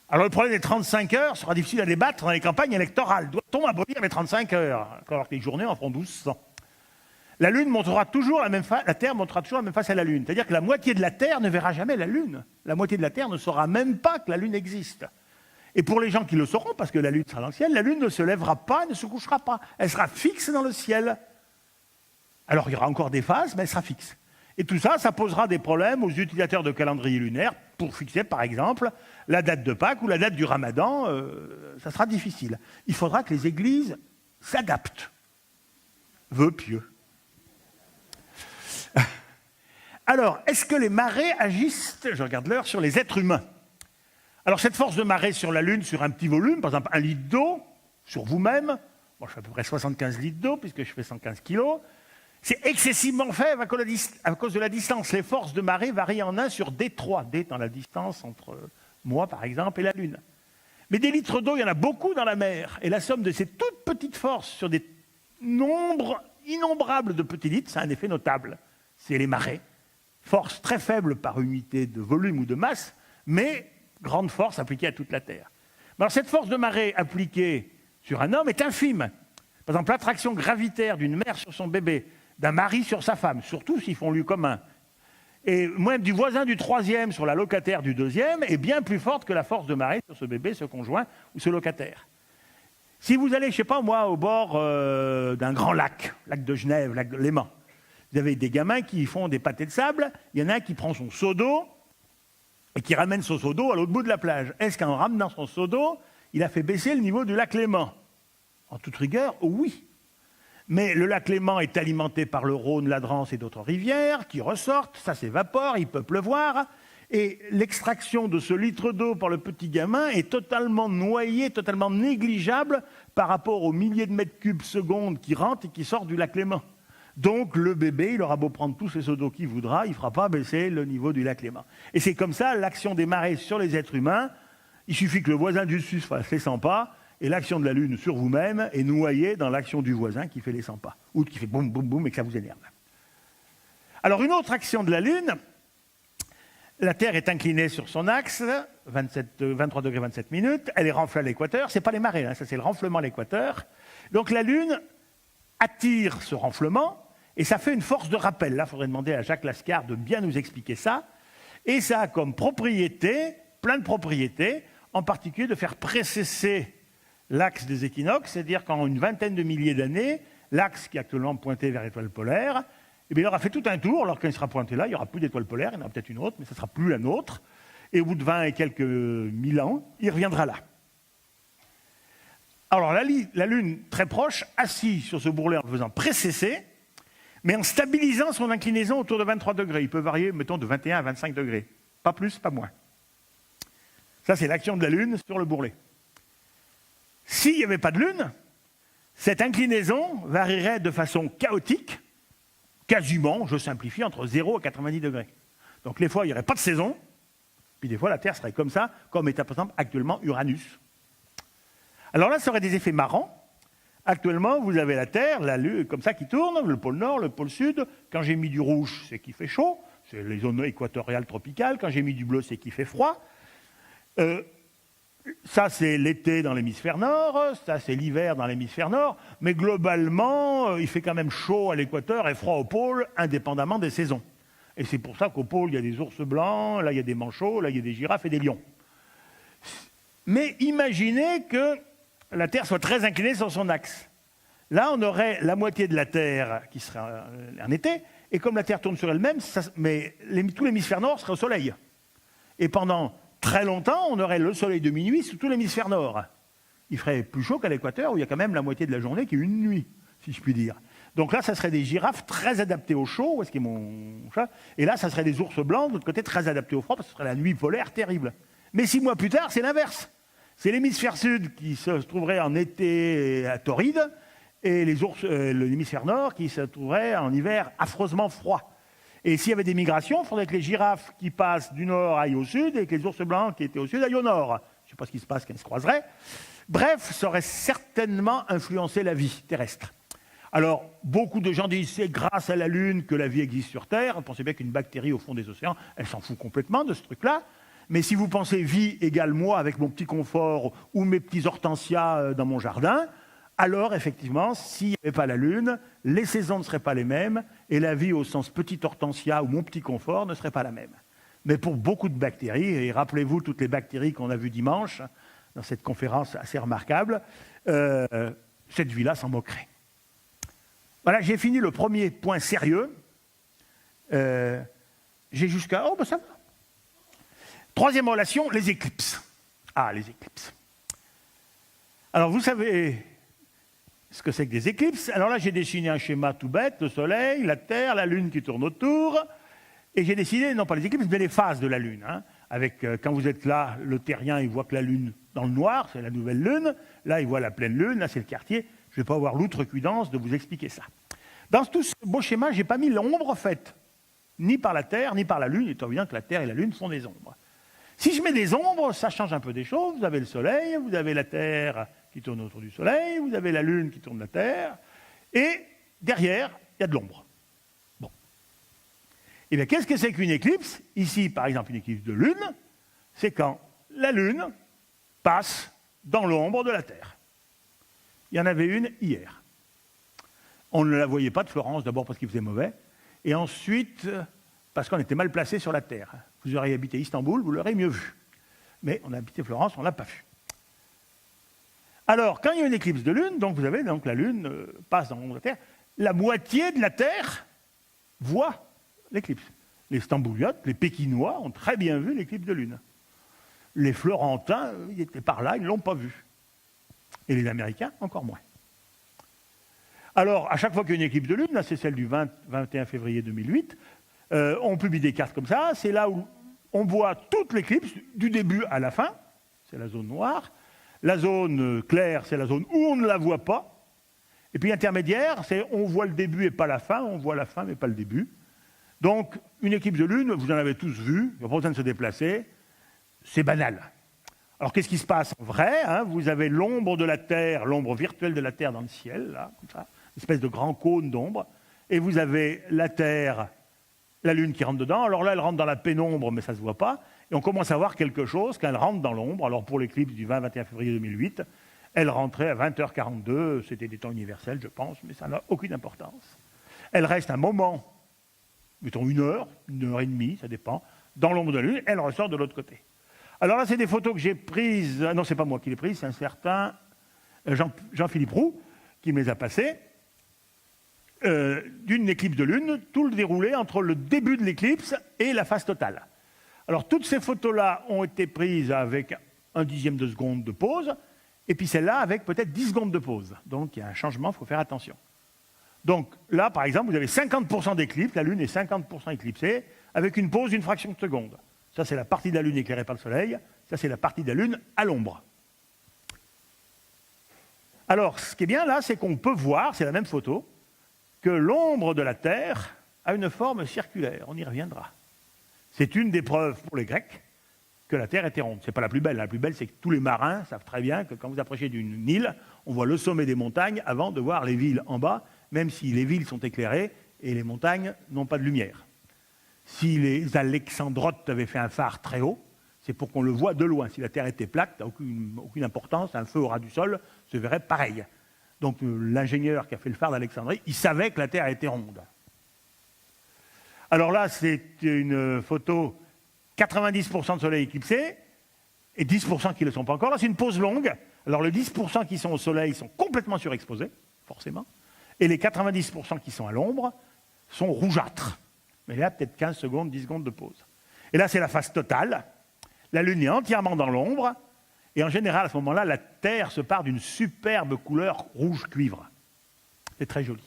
Alors le problème des 35 heures sera difficile à débattre dans les campagnes électorales. Doit-on abolir les 35 heures alors que les journées en feront 1200? La Lune montrera toujours la même face, la Terre montrera toujours la même face à la Lune. C'est-à-dire que la moitié de la Terre ne verra jamais la Lune. La moitié de la Terre ne saura même pas que la Lune existe. Et pour les gens qui le sauront, parce que la Lune sera dans le ciel, la Lune ne se lèvera pas, ne se couchera pas. Elle sera fixe dans le ciel. Alors il y aura encore des phases, mais elle sera fixe. Et tout ça, ça posera des problèmes aux utilisateurs de calendrier lunaire pour fixer, par exemple, la date de Pâques ou la date du Ramadan. Ça sera difficile. Il faudra que les églises s'adaptent. Vœux pieux. Alors, est-ce que les marées agissent, je regarde l'heure, sur les êtres humains? Alors, cette force de marée sur la Lune, sur un petit volume, par exemple 1 litre d'eau, sur vous-même, bon, je fais à peu près 75 litres d'eau, puisque je fais 115 kilos, c'est excessivement faible à cause de la distance. Les forces de marée varient en 1 sur D3, D étant la distance entre moi, par exemple, et la Lune. Mais des litres d'eau, il y en a beaucoup dans la mer, et la somme de ces toutes petites forces sur des nombres innombrables de petits litres, c'est un effet notable. C'est les marées. Force très faible par unité de volume ou de masse, mais grande force appliquée à toute la Terre. Alors cette force de marée appliquée sur un homme est infime. Par exemple, l'attraction gravitaire d'une mère sur son bébé, d'un mari sur sa femme, surtout s'ils font lieu commun, et même du voisin du troisième sur la locataire du deuxième, est bien plus forte que la force de marée sur ce bébé, ce conjoint ou ce locataire. Si vous allez, je ne sais pas moi, au bord d'un grand lac, lac de Genève, lac de Léman, vous avez des gamins qui font des pâtés de sable, il y en a un qui prend son seau d'eau et qui ramène son seau d'eau à l'autre bout de la plage. Est-ce qu'en ramenant son seau d'eau, il a fait baisser le niveau du lac Léman? En toute rigueur, oui. Mais le lac Léman est alimenté par le Rhône, la Drance et d'autres rivières qui ressortent, ça s'évapore, il peut pleuvoir, et l'extraction de ce litre d'eau par le petit gamin est totalement noyée, totalement négligeable par rapport aux milliers de mètres cubes secondes qui rentrent et qui sortent du lac Léman. Donc le bébé, il aura beau prendre tous ces seaux d'eau qu'il voudra, il ne fera pas baisser le niveau du lac Léman. Et c'est comme ça l'action des marées sur les êtres humains. Il suffit que le voisin du dessus fasse les 100 pas, et l'action de la Lune sur vous-même est noyée dans l'action du voisin qui fait les 100 pas, ou qui fait boum, boum, boum, et que ça vous énerve. Alors une autre action de la Lune, la Terre est inclinée sur son axe, 23 degrés 27 minutes, elle est renflée à l'équateur, ce n'est pas les marées, hein, ça c'est le renflement à l'équateur. Donc la Lune attire ce renflement, et ça fait une force de rappel. Là, il faudrait demander à Jacques Lascar de bien nous expliquer ça. Et ça a comme propriété, plein de propriétés, en particulier de faire précesser l'axe des équinoxes, c'est-à-dire qu'en une vingtaine de milliers d'années, l'axe qui est actuellement pointé vers l'étoile polaire, eh bien, il aura fait tout un tour, alors quand il sera pointé là, il n'y aura plus d'étoile polaire, il y en aura peut-être une autre, mais ce ne sera plus la nôtre. Et au bout de 20 et quelques mille ans, il reviendra là. Alors la Lune, très proche, assise sur ce bourrelet en le faisant précesser, mais en stabilisant son inclinaison autour de 23 degrés. Il peut varier, mettons, de 21 à 25 degrés. Pas plus, pas moins. Ça, c'est l'action de la Lune sur le bourrelet. S'il n'y avait pas de Lune, cette inclinaison varierait de façon chaotique, quasiment, je simplifie, entre 0 et 90 degrés. Donc les fois, il n'y aurait pas de saison, puis des fois, la Terre serait comme ça, comme est par exemple actuellement Uranus. Alors là, ça aurait des effets marrants. Actuellement, vous avez la Terre, la Lune, comme ça qui tourne, le pôle Nord, le pôle Sud. Quand j'ai mis du rouge, c'est qu'il fait chaud, c'est les zones équatoriales tropicales. Quand j'ai mis du bleu, c'est qu'il fait froid. Ça, c'est l'été dans l'hémisphère nord, ça, c'est l'hiver dans l'hémisphère nord, mais globalement, il fait quand même chaud à l'équateur et froid au pôle, indépendamment des saisons. Et c'est pour ça qu'au pôle, il y a des ours blancs, là, il y a des manchots, là, il y a des girafes et des lions. Mais imaginez que la Terre soit très inclinée sur son axe. Là, on aurait la moitié de la Terre qui serait en été, et comme la Terre tourne sur elle-même, tout l'hémisphère nord serait au soleil. Et pendant très longtemps, on aurait le soleil de minuit sur tout l'hémisphère nord. Il ferait plus chaud qu'à l'équateur, où il y a quand même la moitié de la journée qui est une nuit, si je puis dire. Donc là, ça serait des girafes très adaptées au chaud, où est-ce qu'il y a mon chat? Et là, ça serait des ours blancs, de l'autre côté, très adaptés au froid, parce que ce serait la nuit polaire terrible. Mais 6 mois plus tard, c'est l'inverse. C'est l'hémisphère sud qui se trouverait en été torride, et l'hémisphère nord qui se trouverait en hiver affreusement froid. Et s'il y avait des migrations, il faudrait que les girafes qui passent du nord aillent au sud, et que les ours blancs qui étaient au sud aillent au nord. Je ne sais pas ce qui se passe quand ils se croiseraient. Bref, ça aurait certainement influencé la vie terrestre. Alors, beaucoup de gens disent c'est grâce à la Lune que la vie existe sur Terre. Vous pensez bien qu'une bactérie au fond des océans, elle s'en fout complètement de ce truc-là. Mais si vous pensez vie égale moi avec mon petit confort ou mes petits hortensias dans mon jardin, alors effectivement, s'il n'y avait pas la Lune, les saisons ne seraient pas les mêmes et la vie au sens petit hortensia ou mon petit confort ne serait pas la même. Mais pour beaucoup de bactéries, et rappelez-vous toutes les bactéries qu'on a vues dimanche dans cette conférence assez remarquable, cette vie-là s'en moquerait. Voilà, j'ai fini le premier point sérieux. J'ai jusqu'à... Oh, ben ça va. Troisième relation, les éclipses. Ah, les éclipses. Alors, vous savez ce que c'est que des éclipses. Alors là, j'ai dessiné un schéma tout bête, le Soleil, la Terre, la Lune qui tourne autour. Et j'ai dessiné, non pas les éclipses, mais les phases de la Lune. Hein, avec, quand vous êtes là, le terrien, il voit que la Lune dans le noir, c'est la nouvelle Lune. Là, il voit la pleine Lune, là, c'est le quartier. Je ne vais pas avoir l'outrecuidance de vous expliquer ça. Dans tout ce beau schéma, je n'ai pas mis l'ombre faite, ni par la Terre, ni par la Lune, étant évident que la Terre et la Lune sont des ombres. Si je mets des ombres, ça change un peu des choses. Vous avez le Soleil, vous avez la Terre qui tourne autour du Soleil, vous avez la Lune qui tourne la Terre, et derrière, il y a de l'ombre. Bon. Eh bien, qu'est-ce que c'est qu'une éclipse? Ici, par exemple, une éclipse de Lune, c'est quand la Lune passe dans l'ombre de la Terre. Il y en avait une hier. On ne la voyait pas de Florence, d'abord parce qu'il faisait mauvais, et ensuite parce qu'on était mal placé sur la Terre. Vous auriez habité Istanbul, vous l'aurez mieux vu. Mais on a habité Florence, on ne l'a pas vu. Alors, quand il y a une éclipse de Lune, donc vous avez donc la Lune passe dans l'ombre de la Terre, la moitié de la Terre voit l'éclipse. Les Stambouliotes, les Pékinois ont très bien vu l'éclipse de Lune. Les Florentins, ils étaient par là, ils ne l'ont pas vu. Et les Américains, encore moins. Alors, à chaque fois qu'il y a une éclipse de Lune, là c'est celle du 21 février 2008, on publie des cartes comme ça, c'est là où on voit toute l'éclipse, du début à la fin, c'est la zone noire. La zone claire, c'est la zone où on ne la voit pas. Et puis intermédiaire, c'est on voit le début et pas la fin, on voit la fin mais pas le début. Donc, une éclipse de Lune, vous en avez tous vu, il n'y a pas besoin de se déplacer, c'est banal. Alors, qu'est-ce qui se passe en vrai, hein? Vous avez l'ombre de la Terre, l'ombre virtuelle de la Terre dans le ciel, là, comme ça, une espèce de grand cône d'ombre, et vous avez la Terre, la Lune qui rentre dedans. Alors là, elle rentre dans la pénombre, mais ça ne se voit pas, et on commence à voir quelque chose quand elle rentre dans l'ombre. Alors, pour l'éclipse du 20-21 février 2008, elle rentrait à 20h42, c'était des temps universels, je pense, mais ça n'a aucune importance. Elle reste un moment, mettons 1 heure et demie, ça dépend, dans l'ombre de la Lune, elle ressort de l'autre côté. Alors là, c'est des photos que j'ai prises, non, c'est pas moi qui les ai prises, c'est un certain Jean-Philippe Roux qui me les a passées, d'une éclipse de Lune, tout le déroulé entre le début de l'éclipse et la phase totale. Alors, toutes ces photos-là ont été prises avec 1/10 de seconde de pause, et puis celle-là avec peut-être 10 secondes de pause. Donc, il y a un changement, il faut faire attention. Donc, là, par exemple, vous avez 50% d'éclipse, la Lune est 50% éclipsée, avec une pause d'une fraction de seconde. Ça, c'est la partie de la Lune éclairée par le Soleil. Ça, c'est la partie de la Lune à l'ombre. Alors, ce qui est bien là, c'est qu'on peut voir, c'est la même photo, que l'ombre de la Terre a une forme circulaire. On y reviendra. C'est une des preuves pour les Grecs que la Terre était ronde. Ce n'est pas la plus belle. La plus belle, c'est que tous les marins savent très bien que quand vous approchez d'une île, on voit le sommet des montagnes avant de voir les villes en bas, même si les villes sont éclairées et les montagnes n'ont pas de lumière. Si les Alexandrotes avaient fait un phare très haut, C'est pour qu'on le voit de loin. Si la Terre était plate, ça n'a aucune importance, un feu au ras du sol se verrait pareil. Donc l'ingénieur qui a fait le phare d'Alexandrie, il savait que la Terre était ronde. Alors là, c'est une photo 90% de soleil éclipsé et 10% qui ne le sont pas encore. Là, c'est une pause longue. Alors les 10% qui sont au soleil sont complètement surexposés, forcément. Et les 90% qui sont à l'ombre sont rougeâtres. Mais là, peut-être 15 secondes, 10 secondes de pause. Et là, c'est la phase totale. La Lune est entièrement dans l'ombre. Et en général, à ce moment-là, la Terre se part d'une superbe couleur rouge cuivre. C'est très joli.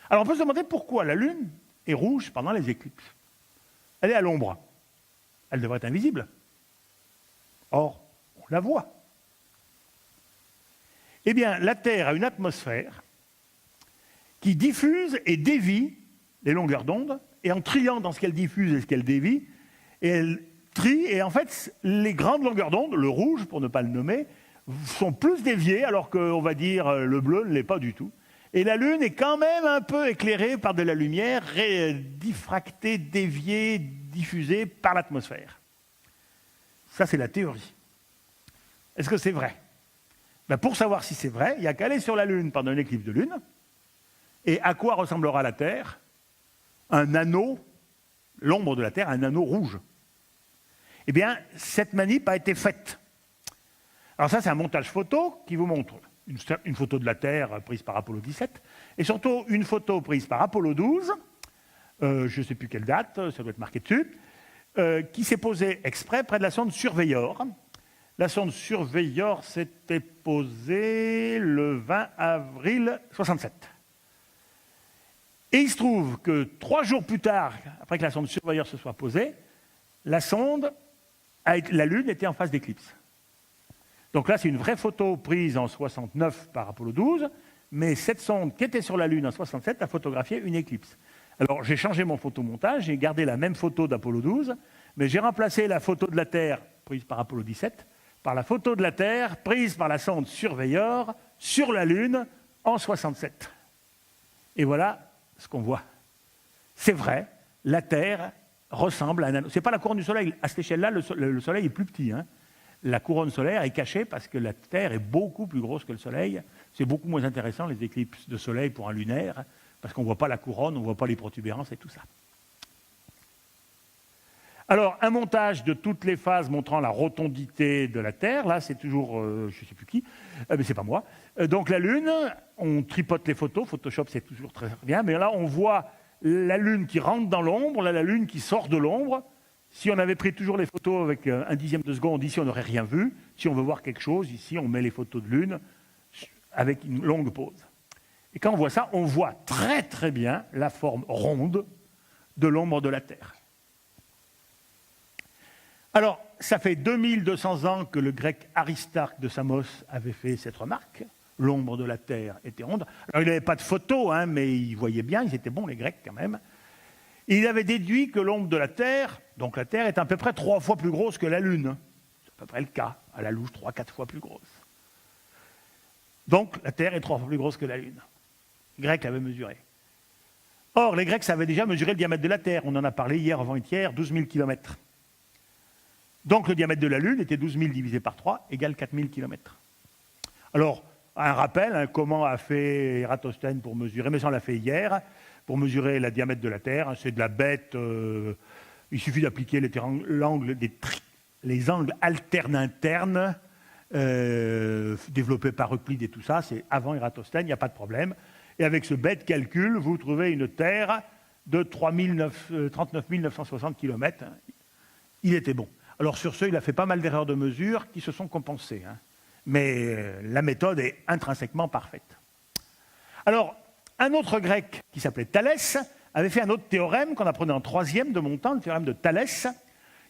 Alors on peut se demander pourquoi la Lune est rouge pendant les éclipses. Elle est à l'ombre. Elle devrait être invisible. Or, on la voit. Eh bien, la Terre a une atmosphère qui diffuse et dévie les longueurs d'onde, et en triant dans ce qu'elle diffuse et ce qu'elle dévie, et elle trie, et en fait, les grandes longueurs d'onde, le rouge, pour ne pas le nommer, sont plus déviées, alors qu'on va dire le bleu ne l'est pas du tout. Et la Lune est quand même un peu éclairée par de la lumière, diffractée, déviée, diffusée par l'atmosphère. Ça, c'est la théorie. Est-ce que c'est vrai? Ben, pour savoir si c'est vrai, il n'y a qu'à aller sur la Lune pendant une éclipse de Lune. Et à quoi ressemblera la Terre? Un anneau, l'ombre de la Terre, un anneau rouge. Eh bien, cette manip a été faite. Alors ça, c'est un montage photo qui vous montre une photo de la Terre prise par Apollo 17, et surtout une photo prise par Apollo 12, je ne sais plus quelle date, ça doit être marqué dessus, qui s'est posée exprès près de la sonde Surveyor. La sonde Surveyor s'était posée le 20 avril 67. Et il se trouve que 3 jours plus tard, après que la sonde Surveyor se soit posée, la Lune était en phase d'éclipse. Donc là, c'est une vraie photo prise en 69 par Apollo 12, mais cette sonde qui était sur la Lune en 67 a photographié une éclipse. Alors j'ai changé mon photomontage, j'ai gardé la même photo d'Apollo 12, mais j'ai remplacé la photo de la Terre prise par Apollo 17 par la photo de la Terre prise par la sonde Surveyor sur la Lune en 67. Et voilà ce qu'on voit. C'est vrai, la Terre ressemble à un anneau. Ce n'est pas la couronne du Soleil. À cette échelle-là, le Soleil est plus petit. Hein. La couronne solaire est cachée parce que la Terre est beaucoup plus grosse que le Soleil. C'est beaucoup moins intéressant, les éclipses de Soleil pour un lunaire, parce qu'on ne voit pas la couronne, on ne voit pas les protubérances et tout ça. Alors, un montage de toutes les phases montrant la rotondité de la Terre. Là, c'est toujours, je ne sais plus qui, mais c'est pas moi. Donc la Lune, on tripote les photos. Photoshop, c'est toujours très bien. Mais là, on voit la Lune qui rentre dans l'ombre, là, la Lune qui sort de l'ombre. Si on avait pris toujours les photos avec un dixième de seconde, ici, on n'aurait rien vu. Si on veut voir quelque chose, ici, on met les photos de Lune avec une longue pause. Et quand on voit ça, on voit très très bien la forme ronde de l'ombre de la Terre. Alors, ça fait 2200 ans que le grec Aristarque de Samos avait fait cette remarque. L'ombre de la Terre était ronde. Alors, il n'avait pas de photo, hein, mais il voyait bien, ils étaient bons, les Grecs, quand même. Et il avait déduit que l'ombre de la Terre, donc la Terre, est à peu près 3 fois plus grosse que la Lune. C'est à peu près le cas, à la louche, 3-4 fois plus grosse. Donc, la Terre est 3 fois plus grosse que la Lune. Les Grecs l'avaient mesuré. Or, les Grecs savaient déjà mesurer le diamètre de la Terre. On en a parlé hier, avant-hier, 12 000 km. Donc, le diamètre de la Lune était 12 000 divisé par 3 égale 4 000 km. Alors, un rappel, hein, comment a fait Eratosthène pour mesurer, mais ça on l'a fait hier, pour mesurer le diamètre de la Terre. C'est de la bête, il suffit d'appliquer les angles alternes internes développés par Euclide et tout ça, c'est avant Eratosthène, il n'y a pas de problème. Et avec ce bête calcul, vous trouvez une Terre de 39 960 km. Il était bon. Alors sur ce, il a fait pas mal d'erreurs de mesure qui se sont compensées. Hein. Mais la méthode est intrinsèquement parfaite. Alors, un autre grec qui s'appelait Thalès avait fait un autre théorème qu'on apprenait en 3e de mon temps, le théorème de Thalès.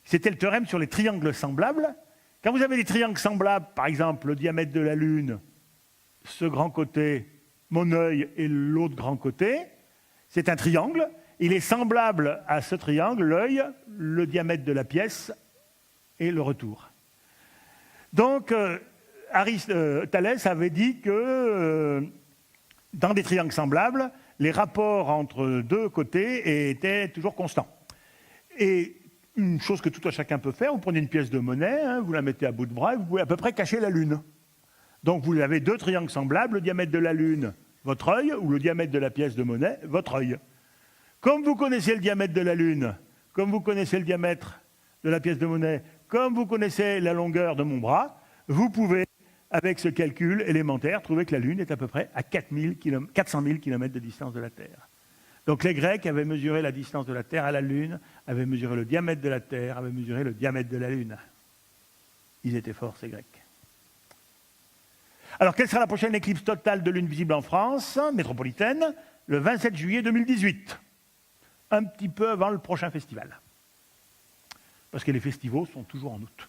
C'était le théorème sur les triangles semblables. Quand vous avez des triangles semblables, par exemple le diamètre de la Lune, ce grand côté, mon œil et l'autre grand côté, c'est un triangle. Il est semblable à ce triangle, l'œil, le diamètre de la pièce et le retour. Donc, Thalès avait dit que dans des triangles semblables, les rapports entre deux côtés étaient toujours constants. Et une chose que tout un chacun peut faire, vous prenez une pièce de monnaie, hein, vous la mettez à bout de bras, et vous pouvez à peu près cacher la Lune. Donc vous avez deux triangles semblables, le diamètre de la Lune, votre œil, ou le diamètre de la pièce de monnaie, votre œil. Comme vous connaissez le diamètre de la Lune, comme vous connaissez le diamètre de la pièce de monnaie, comme vous connaissez la longueur de mon bras, vous pouvez, avec ce calcul élémentaire, trouver que la Lune est à peu près à 400 000 km de distance de la Terre. Donc les Grecs avaient mesuré la distance de la Terre à la Lune, avaient mesuré le diamètre de la Terre, avaient mesuré le diamètre de la Lune. Ils étaient forts, ces Grecs. Alors, quelle sera la prochaine éclipse totale de Lune visible en France, métropolitaine, le 27 juillet 2018, un petit peu avant le prochain festival. Parce que les festivals sont toujours en août.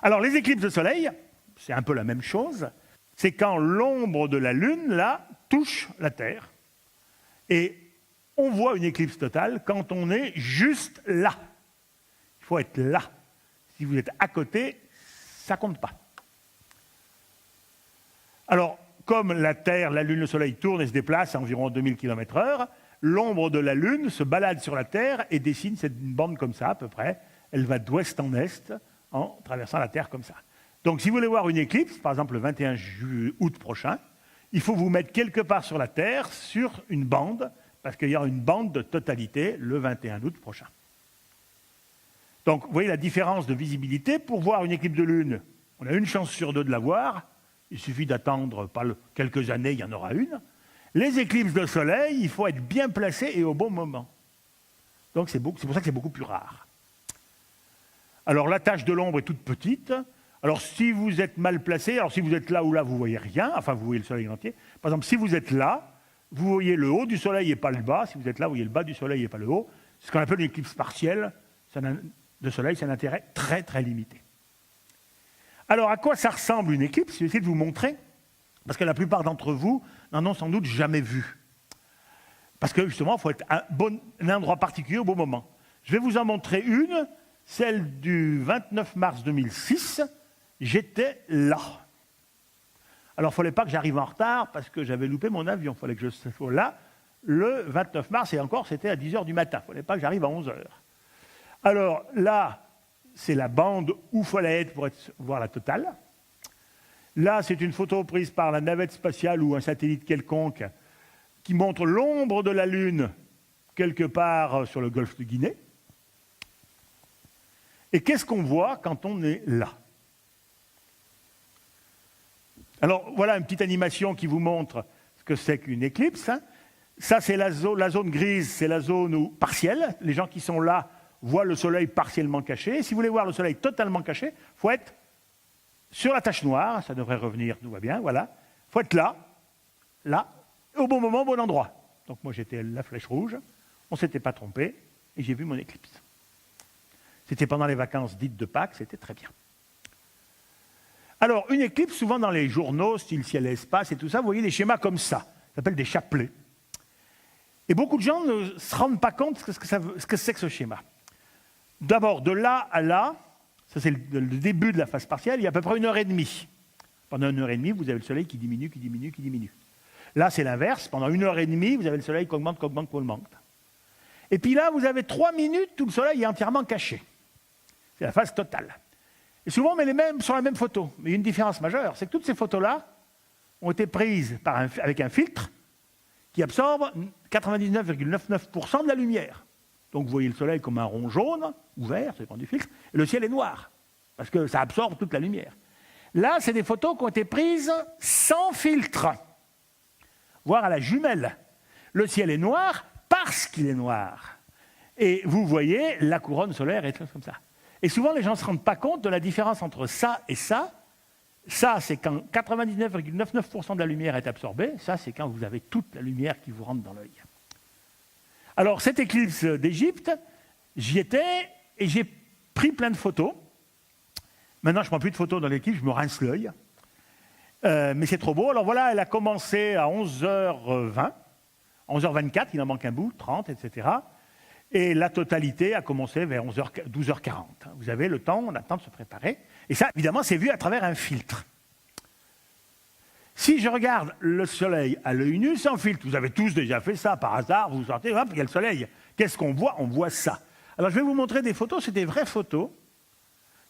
Alors, les éclipses de soleil, c'est un peu la même chose, c'est quand l'ombre de la Lune, là, touche la Terre. Et on voit une éclipse totale quand on est juste là. Il faut être là. Si vous êtes à côté, ça ne compte pas. Alors, comme la Terre, la Lune, le Soleil tournent et se déplacent à environ 2000 km/h, l'ombre de la Lune se balade sur la Terre et dessine une bande comme ça, à peu près. Elle va d'ouest en est, en traversant la Terre comme ça. Donc, si vous voulez voir une éclipse, par exemple le 21 août prochain, il faut vous mettre quelque part sur la Terre, sur une bande, parce qu'il y aura une bande de totalité le 21 août prochain. Donc, vous voyez la différence de visibilité. Pour voir une éclipse de Lune, on a une chance sur deux de la voir. Il suffit d'attendre quelques années, il y en aura une. Les éclipses de soleil, il faut être bien placé et au bon moment. Donc c'est pour ça que c'est beaucoup plus rare. Alors la tache de l'ombre est toute petite. Alors si vous êtes mal placé, alors si vous êtes là ou là, vous ne voyez rien, enfin vous voyez le soleil entier. Par exemple, si vous êtes là, vous voyez le haut du soleil et pas le bas. Si vous êtes là, vous voyez le bas du soleil et pas le haut. C'est ce qu'on appelle une éclipse partielle de soleil, c'est un intérêt très très limité. Alors, à quoi ça ressemble une éclipse? Je vais essayer de vous montrer, parce que la plupart d'entre vous n'en ont sans doute jamais vu. Parce que, justement, il faut être à un endroit particulier au bon moment. Je vais vous en montrer une, celle du 29 mars 2006. J'étais là. Alors, il ne fallait pas que j'arrive en retard, parce que j'avais loupé mon avion. Il fallait que je sois là le 29 mars, et encore, c'était à 10h du matin. Il ne fallait pas que j'arrive à 11h. Alors, là, c'est la bande où il fallait être pour voir la totale. Là, c'est une photo prise par la navette spatiale ou un satellite quelconque qui montre l'ombre de la Lune quelque part sur le golfe de Guinée. Et qu'est-ce qu'on voit quand on est là? Alors, voilà une petite animation qui vous montre ce que c'est qu'une éclipse. Ça, c'est la zone grise, c'est la zone partielle. Les gens qui sont là voit le soleil partiellement caché. Si vous voulez voir le soleil totalement caché, il faut être sur la tache noire, ça devrait revenir, tout va bien, voilà. Il faut être là, au bon moment, au bon endroit. Donc moi j'étais la flèche rouge, on ne s'était pas trompé, et j'ai vu mon éclipse. C'était pendant les vacances dites de Pâques, c'était très bien. Alors, une éclipse, souvent dans les journaux, style ciel et espace et tout ça, vous voyez des schémas comme ça, ça s'appelle des chapelets. Et beaucoup de gens ne se rendent pas compte de ce que c'est que ce schéma. D'abord, de là à là, ça c'est le début de la phase partielle, il y a à peu près 1h30. Pendant 1h30, vous avez le soleil qui diminue, qui diminue, qui diminue. Là, c'est l'inverse. Pendant 1h30, vous avez le soleil qui augmente, qui augmente, qui augmente. Et puis là, vous avez 3 minutes où le soleil est entièrement caché. C'est la phase totale. Et souvent, on met les mêmes sur la même photo. Mais il y a une différence majeure, c'est que toutes ces photos-là ont été prises avec un filtre qui absorbe 99,99% de la lumière. Donc vous voyez le soleil comme un rond jaune, ou vert, ça dépend du filtre, et le ciel est noir, parce que ça absorbe toute la lumière. Là, c'est des photos qui ont été prises sans filtre, voire à la jumelle. Le ciel est noir parce qu'il est noir. Et vous voyez, la couronne solaire est comme ça. Et souvent, les gens ne se rendent pas compte de la différence entre ça et ça. Ça, c'est quand 99,99% de la lumière est absorbée. Ça, c'est quand vous avez toute la lumière qui vous rentre dans l'œil. Alors, cette éclipse d'Égypte, j'y étais et j'ai pris plein de photos. Maintenant, je ne prends plus de photos dans l'éclipse, je me rince l'œil. Mais c'est trop beau. Alors voilà, elle a commencé à 11h20, 11h24, il en manque un bout, 30, etc. Et la totalité a commencé vers 12h40. Vous avez le temps, on a le temps de se préparer. Et ça, évidemment, c'est vu à travers un filtre. Si je regarde le soleil à l'œil nu sans filtre, vous avez tous déjà fait ça par hasard, vous vous sortez, hop, il y a le soleil. Qu'est-ce qu'on voit? On voit ça. Alors je vais vous montrer des photos, c'est des vraies photos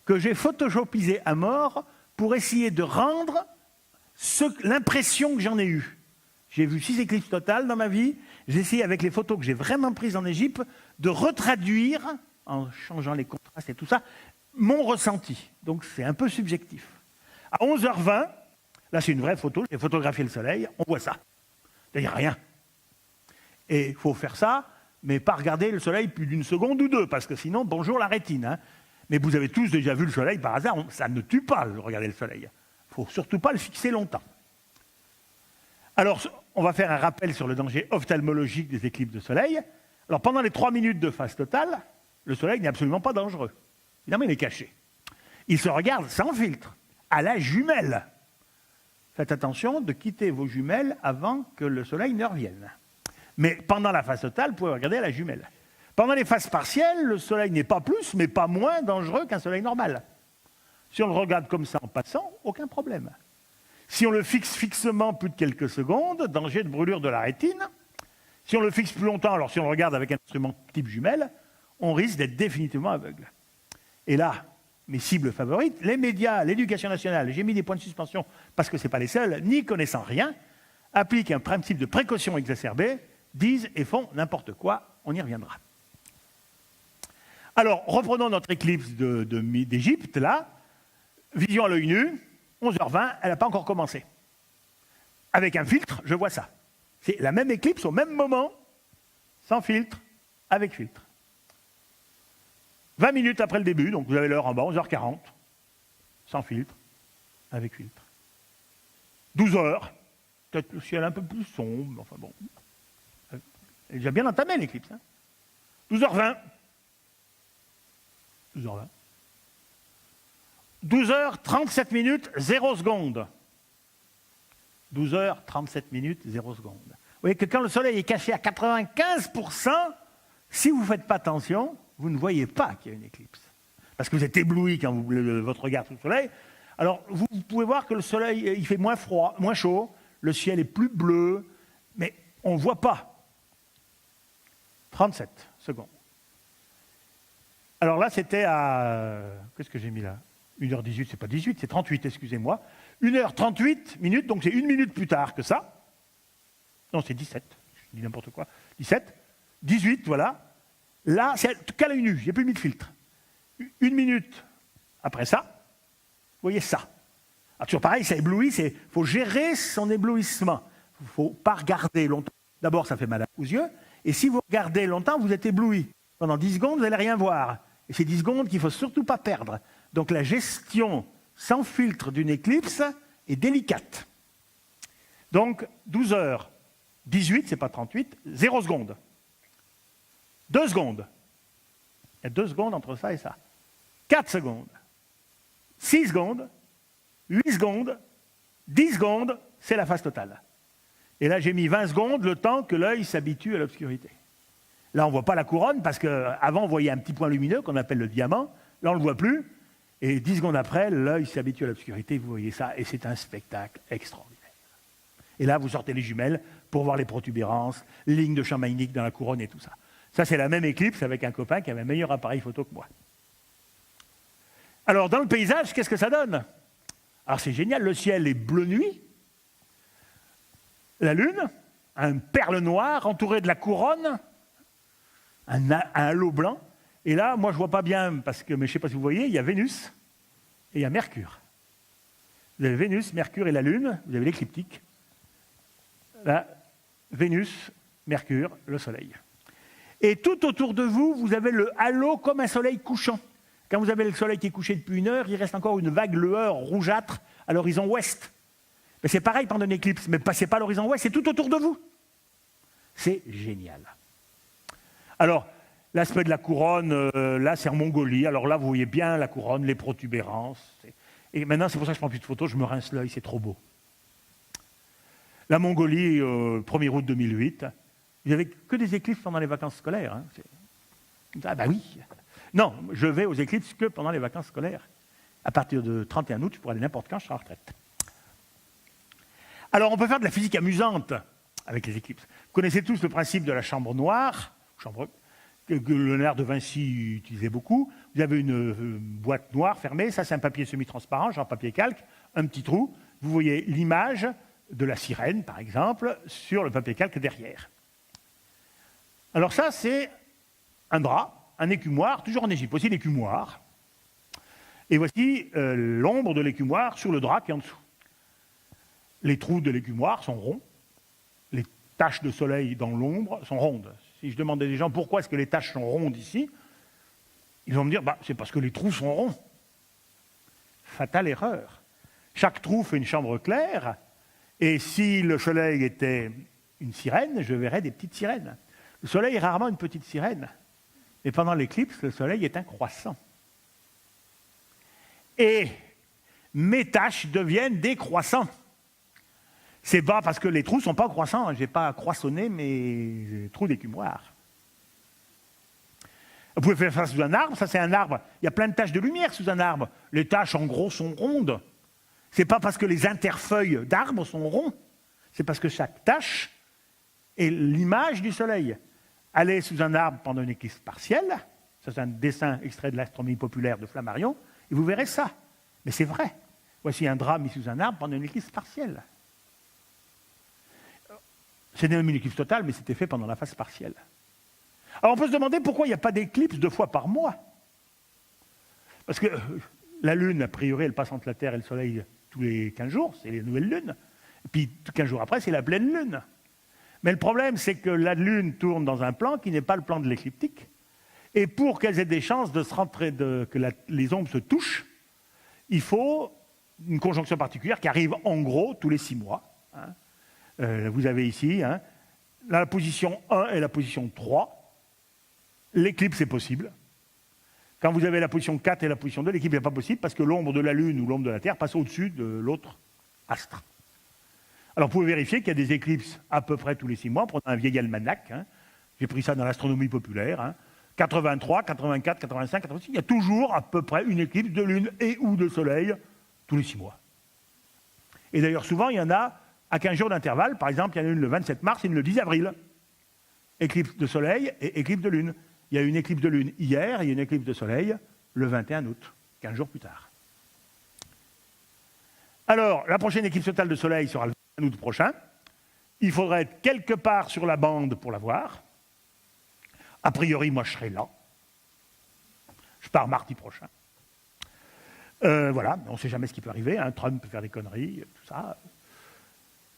que j'ai photoshopisées à mort pour essayer de rendre l'impression que j'en ai eue. J'ai vu 6 éclipses totales dans ma vie, j'ai essayé avec les photos que j'ai vraiment prises en Égypte de retraduire, en changeant les contrastes et tout ça, mon ressenti. Donc c'est un peu subjectif. À 11h20, là c'est une vraie photo, j'ai photographié le soleil, on voit ça. Il n'y a rien. Et il faut faire ça, mais pas regarder le soleil plus d'une seconde ou deux, parce que sinon, bonjour la rétine. Hein. Mais vous avez tous déjà vu le soleil par hasard, ça ne tue pas de regarder le soleil. Il ne faut surtout pas le fixer longtemps. Alors, on va faire un rappel sur le danger ophtalmologique des éclipses de soleil. Alors, pendant les 3 minutes de phase totale, le soleil n'est absolument pas dangereux. Évidemment, il est caché. Il se regarde sans filtre, à la jumelle. Faites attention de quitter vos jumelles avant que le soleil ne revienne. Mais pendant la phase totale, vous pouvez regarder à la jumelle. Pendant les phases partielles, le soleil n'est pas plus, mais pas moins dangereux qu'un soleil normal. Si on le regarde comme ça en passant, aucun problème. Si on le fixe fixement plus de quelques secondes, danger de brûlure de la rétine. Si on le fixe plus longtemps, alors si on le regarde avec un instrument type jumelle, on risque d'être définitivement aveugle. Et là, mes cibles favorites, les médias, l'éducation nationale, j'ai mis des points de suspension parce que ce n'est pas les seuls, n'y connaissant rien, appliquent un principe de précaution exacerbée, disent et font n'importe quoi, on y reviendra. Alors, reprenons notre éclipse d'Égypte, là, vision à l'œil nu, 11h20, elle n'a pas encore commencé. Avec un filtre, je vois ça. C'est la même éclipse au même moment, sans filtre, avec filtre. 20 minutes après le début, donc vous avez l'heure en bas, 11h40, sans filtre, avec filtre. 12h, peut-être le ciel un peu plus sombre, enfin bon. Elle est déjà bien entamée l'éclipse. Hein. 12h20. 12h20. 12h37 minutes, 0 secondes. 12h37 minutes, 0 secondes. Vous voyez que quand le soleil est caché à 95%, si vous ne faites pas attention, vous ne voyez pas qu'il y a une éclipse. Parce que vous êtes ébloui quand votre regard sur le soleil. Alors, vous pouvez voir que le soleil, il fait moins froid, moins chaud, le ciel est plus bleu, mais on ne le voit pas. 37 secondes. Alors là, c'était à... Qu'est-ce que j'ai mis là 1h18, c'est pas 18, c'est 38, excusez-moi. 1h38 minutes, donc c'est 1 minute plus tard que ça. Non, c'est 17, je dis n'importe quoi. 17, 18, voilà. Là, c'est qu'à l'œil nu, j'ai plus mis de filtre. 1 minute après ça, vous voyez ça. Alors, toujours pareil, ça éblouit, il faut gérer son éblouissement. Il ne faut pas regarder longtemps. D'abord, ça fait mal aux yeux. Et si vous regardez longtemps, vous êtes ébloui. Pendant 10 secondes, vous n'allez rien voir. Et c'est 10 secondes qu'il ne faut surtout pas perdre. Donc la gestion sans filtre d'une éclipse est délicate. Donc 12h18, c'est pas 38, 0 secondes. 2 secondes. Il y a 2 secondes entre ça et ça. 4 secondes. 6 secondes. 8 secondes. 10 secondes, c'est la phase totale. Et là, j'ai mis 20 secondes, le temps que l'œil s'habitue à l'obscurité. Là, on ne voit pas la couronne, parce qu'avant, on voyait un petit point lumineux qu'on appelle le diamant. Là, on ne le voit plus. Et 10 secondes après, l'œil s'habitue à l'obscurité, vous voyez ça, et c'est un spectacle extraordinaire. Et là, vous sortez les jumelles pour voir les protubérances, les lignes de champ magnétique dans la couronne et tout ça. Ça, c'est la même éclipse avec un copain qui avait un meilleur appareil photo que moi. Alors, dans le paysage, qu'est-ce que ça donne? Alors, c'est génial, le ciel est bleu nuit, la lune, un perle noir entouré de la couronne, un halo blanc. Et là, moi, je ne vois pas bien, mais je ne sais pas si vous voyez, il y a Vénus et il y a Mercure. Vous avez Vénus, Mercure et la Lune, vous avez l'écliptique. Là, Vénus, Mercure, le Soleil. Et tout autour de vous, vous avez le halo comme un soleil couchant. Quand vous avez le soleil qui est couché depuis 1 heure, il reste encore une vague lueur rougeâtre à l'horizon ouest. Mais c'est pareil pendant une éclipse, mais ce n'est pas l'horizon ouest, c'est tout autour de vous. C'est génial. Alors, l'aspect de la couronne, là, c'est en Mongolie. Alors là, vous voyez bien la couronne, les protubérances. Et maintenant, c'est pour ça que je ne prends plus de photos, je me rince l'œil, c'est trop beau. La Mongolie, 1er août 2008. Vous n'avez que des éclipses pendant les vacances scolaires. Hein. Ah bah oui. Non, je vais aux éclipses que pendant les vacances scolaires. À partir de 31 août, je pourrai aller n'importe quand, je serai en retraite. Alors, on peut faire de la physique amusante avec les éclipses. Vous connaissez tous le principe de la chambre noire, que Léonard de Vinci utilisait beaucoup. Vous avez une boîte noire fermée, ça c'est un papier semi-transparent, genre papier calque, un petit trou. Vous voyez l'image de la sirène, par exemple, sur le papier calque derrière. Alors ça, c'est un drap, un écumoire, toujours en Égypte. Voici l'écumoire. Et voici l'ombre de l'écumoire sur le drap qui est en dessous. Les trous de l'écumoire sont ronds. Les taches de soleil dans l'ombre sont rondes. Si je demandais aux gens pourquoi est-ce que les taches sont rondes ici, ils vont me dire c'est parce que les trous sont ronds. Fatale erreur. Chaque trou fait une chambre claire, et si le soleil était une sirène, je verrais des petites sirènes. Le soleil est rarement une petite sirène, mais pendant l'éclipse, le soleil est un croissant. Et mes taches deviennent des croissants. C'est pas parce que les trous ne sont pas croissants, je n'ai pas croissonné mes trous d'écumoire. Vous pouvez faire ça sous un arbre, ça c'est un arbre, il y a plein de taches de lumière sous un arbre. Les taches en gros sont rondes. C'est pas parce que les interfeuilles d'arbres sont ronds, c'est parce que chaque tache est l'image du soleil. Allez sous un arbre pendant une éclipse partielle, ça c'est un dessin extrait de l'astronomie populaire de Flammarion, et vous verrez ça. Mais c'est vrai. Voici un drap mis sous un arbre pendant une éclipse partielle. C'était même une éclipse totale, mais c'était fait pendant la phase partielle. Alors on peut se demander pourquoi il n'y a pas d'éclipse 2 fois par mois. Parce que la Lune, a priori, elle passe entre la Terre et le Soleil tous les 15 jours, c'est les nouvelles lunes. Et puis 15 jours après, c'est la pleine Lune. Mais le problème, c'est que la Lune tourne dans un plan qui n'est pas le plan de l'écliptique. Et pour qu'elles aient des chances de se rentrer, les ombres se touchent, il faut une conjonction particulière qui arrive en gros tous les 6 mois. Vous avez ici la position 1 et la position 3. L'éclipse est possible. Quand vous avez la position 4 et la position 2, l'éclipse n'est pas possible parce que l'ombre de la Lune ou l'ombre de la Terre passe au-dessus de l'autre astre. Alors vous pouvez vérifier qu'il y a des éclipses à peu près tous les 6 mois. Prenez un vieil almanach. J'ai pris ça dans l'astronomie populaire. 83, 84, 85, 86. Il y a toujours à peu près une éclipse de Lune et ou de Soleil tous les 6 mois. Et d'ailleurs, souvent, il y en a à 15 jours d'intervalle. Par exemple, il y en a une le 27 mars et une le 10 avril. Éclipse de Soleil et éclipse de Lune. Il y a eu une éclipse de Lune hier et une éclipse de Soleil le 21 août, 15 jours plus tard. Alors, la prochaine éclipse totale de Soleil sera le 21 août prochain. Il faudrait être quelque part sur la bande pour la voir. A priori, moi, je serai là. Je pars mardi prochain. Voilà, on ne sait jamais ce qui peut arriver. Trump peut faire des conneries, tout ça.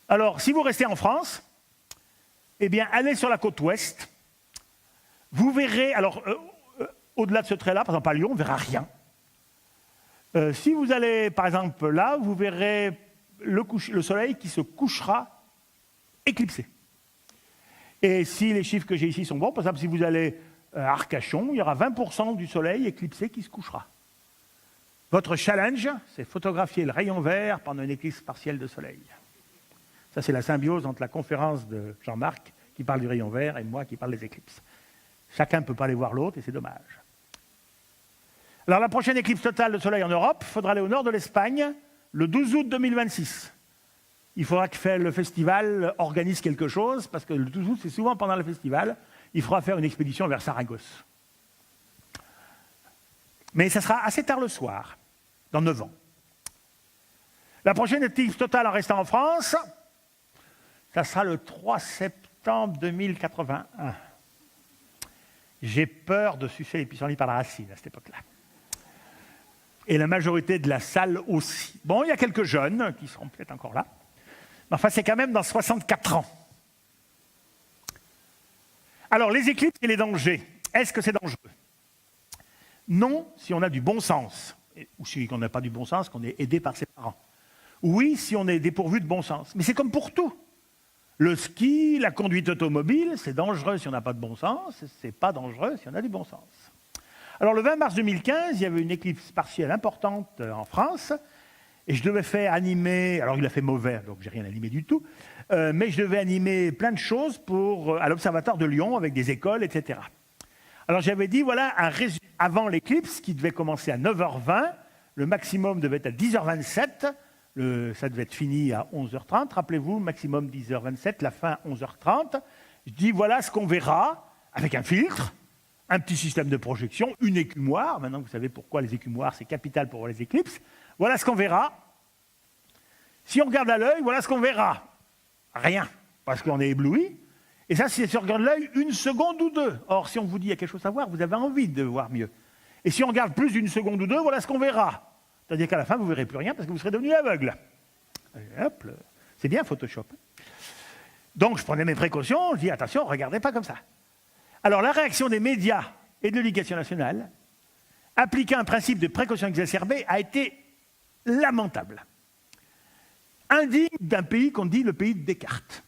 Alors, si vous restez en France, eh bien, allez sur la côte ouest. Vous verrez, alors, au-delà de ce trait-là, par exemple à Lyon, on ne verra rien. Si vous allez, par exemple, là, vous verrez le soleil qui se couchera éclipsé. Et si les chiffres que j'ai ici sont bons, par exemple, si vous allez à Arcachon, il y aura 20% du soleil éclipsé qui se couchera. Votre challenge, c'est photographier le rayon vert pendant une éclipse partielle de soleil. Ça, c'est la symbiose entre la conférence de Jean-Marc, qui parle du rayon vert, et moi, qui parle des éclipses. Chacun ne peut pas aller voir l'autre, et c'est dommage. Alors, la prochaine éclipse totale de soleil en Europe, il faudra aller au nord de l'Espagne, le 12 août 2026. Il faudra que le festival organise quelque chose, parce que le 12 août, c'est souvent pendant le festival, il faudra faire une expédition vers Saragosse. Mais ça sera assez tard le soir, dans 9 ans. La prochaine éclipse totale en restant en France, ça sera le 3 septembre 2081. J'ai peur de sucer les pissenlits par la racine à cette époque-là. Et la majorité de la salle aussi. Bon, il y a quelques jeunes qui seront peut-être encore là. Mais enfin, c'est quand même dans 64 ans. Alors, les éclipses et les dangers, est-ce que c'est dangereux? Non, si on a du bon sens. Ou si on n'a pas du bon sens, qu'on est aidé par ses parents. Oui, si on est dépourvu de bon sens. Mais c'est comme pour tout. Le ski, la conduite automobile, c'est dangereux si on n'a pas de bon sens, c'est pas dangereux si on a du bon sens. Alors le 20 mars 2015, il y avait une éclipse partielle importante en France, et je devais faire animer, alors il a fait mauvais, donc j'ai rien animé du tout, mais je devais animer plein de choses à l'Observatoire de Lyon, avec des écoles, etc. Alors j'avais dit, voilà, avant l'éclipse, qui devait commencer à 9h20, le maximum devait être à 10h27, ça devait être fini à 11h30, rappelez-vous, maximum 10h27, la fin 11h30. Je dis, voilà ce qu'on verra, avec un filtre, un petit système de projection, une écumoire. Maintenant, vous savez pourquoi les écumoires, c'est capital pour voir les éclipses. Voilà ce qu'on verra. Si on regarde à l'œil, voilà ce qu'on verra. Rien, parce qu'on est ébloui. Et ça, c'est si on regarde l'œil une seconde ou deux. Or, si on vous dit qu'il y a quelque chose à voir, vous avez envie de voir mieux. Et si on regarde plus d'une seconde ou deux, voilà ce qu'on verra. C'est-à-dire qu'à la fin, vous ne verrez plus rien parce que vous serez devenu aveugle. Et hop, c'est bien Photoshop. Donc, je prenais mes précautions, je dis attention, ne regardez pas comme ça. Alors, la réaction des médias et de l'éducation nationale, appliquer un principe de précaution exacerbée, a été lamentable. Indigne d'un pays qu'on dit le pays de Descartes.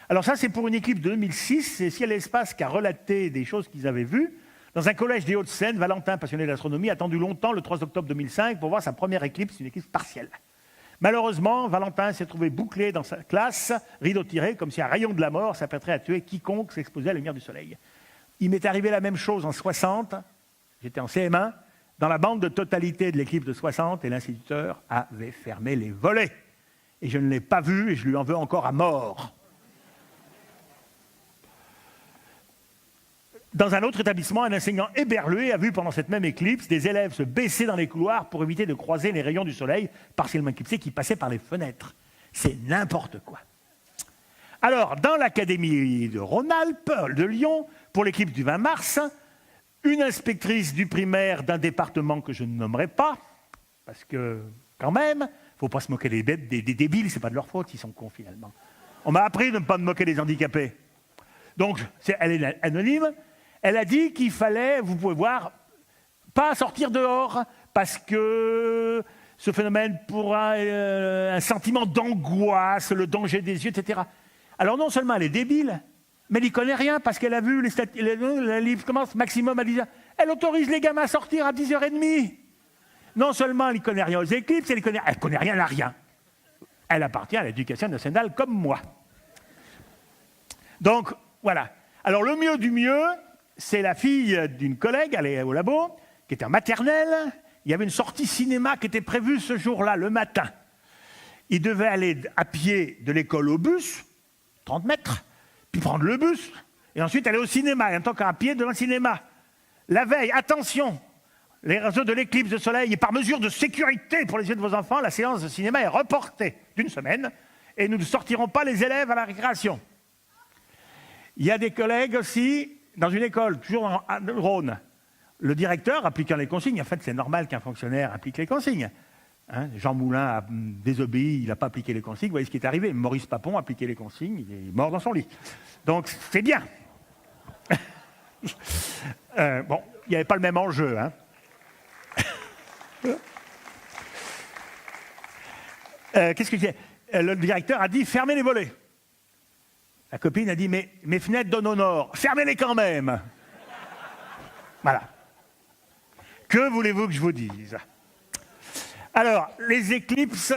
Alors ça, c'est pour une équipe de 2006, c'est Ciel et Espace qui a relaté des choses qu'ils avaient vues. Dans un collège des Hauts-de-Seine, Valentin, passionné d'astronomie, a attendu longtemps, le 3 octobre 2005, pour voir sa première éclipse, une éclipse partielle. Malheureusement, Valentin s'est trouvé bouclé dans sa classe, rideau tiré, comme si un rayon de la mort s'apprêterait à tuer quiconque s'exposait à la lumière du soleil. Il m'est arrivé la même chose en 60, j'étais en CM1, dans la bande de totalité de l'équipe de 60, et l'instituteur avait fermé les volets. Et je ne l'ai pas vu, et je lui en veux encore à mort. Dans un autre établissement, un enseignant éberlué a vu pendant cette même éclipse des élèves se baisser dans les couloirs pour éviter de croiser les rayons du soleil partiellement éclipsés qui passaient par les fenêtres. C'est n'importe quoi. Alors, dans l'académie de Rhône-Alpes, de Lyon, pour l'équipe du 20 mars, une inspectrice du primaire d'un département que je ne nommerai pas, parce que, quand même, il ne faut pas se moquer des débiles, ce n'est pas de leur faute, ils sont cons finalement. On m'a appris de ne pas me moquer des handicapés. Donc, elle est anonyme. Elle a dit qu'il fallait, vous pouvez voir, pas sortir dehors, parce que ce phénomène pourra un sentiment d'angoisse, le danger des yeux, etc. Alors non seulement elle est débile, mais elle n'y connaît rien, parce qu'elle a vu le livre commence maximum à 10h. Elle autorise les gamins à sortir à 10h30. Non seulement elle n'y connaît rien aux éclipses, elle connaît rien à rien. Elle appartient à l'éducation nationale comme moi. Donc, voilà. Alors le mieux du mieux, c'est la fille d'une collègue, elle est au labo, qui était en maternelle. Il y avait une sortie cinéma qui était prévue ce jour-là, le matin. Il devait aller à pied de l'école au bus, 30 mètres, puis prendre le bus, et ensuite aller au cinéma, et en tant qu'à pied devant le cinéma. La veille, attention, les réseaux de l'éclipse de soleil, et par mesure de sécurité pour les yeux de vos enfants, la séance de cinéma est reportée d'une semaine, et nous ne sortirons pas les élèves à la récréation. Il y a des collègues aussi, dans une école, toujours en Rhône, le directeur appliquant les consignes, en fait c'est normal qu'un fonctionnaire applique les consignes. Hein, Jean Moulin a désobéi, il n'a pas appliqué les consignes, vous voyez ce qui est arrivé. Maurice Papon a appliqué les consignes, il est mort dans son lit. Donc c'est bien. Bon, il n'y avait pas le même enjeu. Hein. Qu'est-ce que je disais ? Le directeur a dit « fermez les volets ». La copine a dit « mais mes fenêtres donnent au nord, fermez-les quand même !» Voilà. Que voulez-vous que je vous dise ? Alors, les éclipses...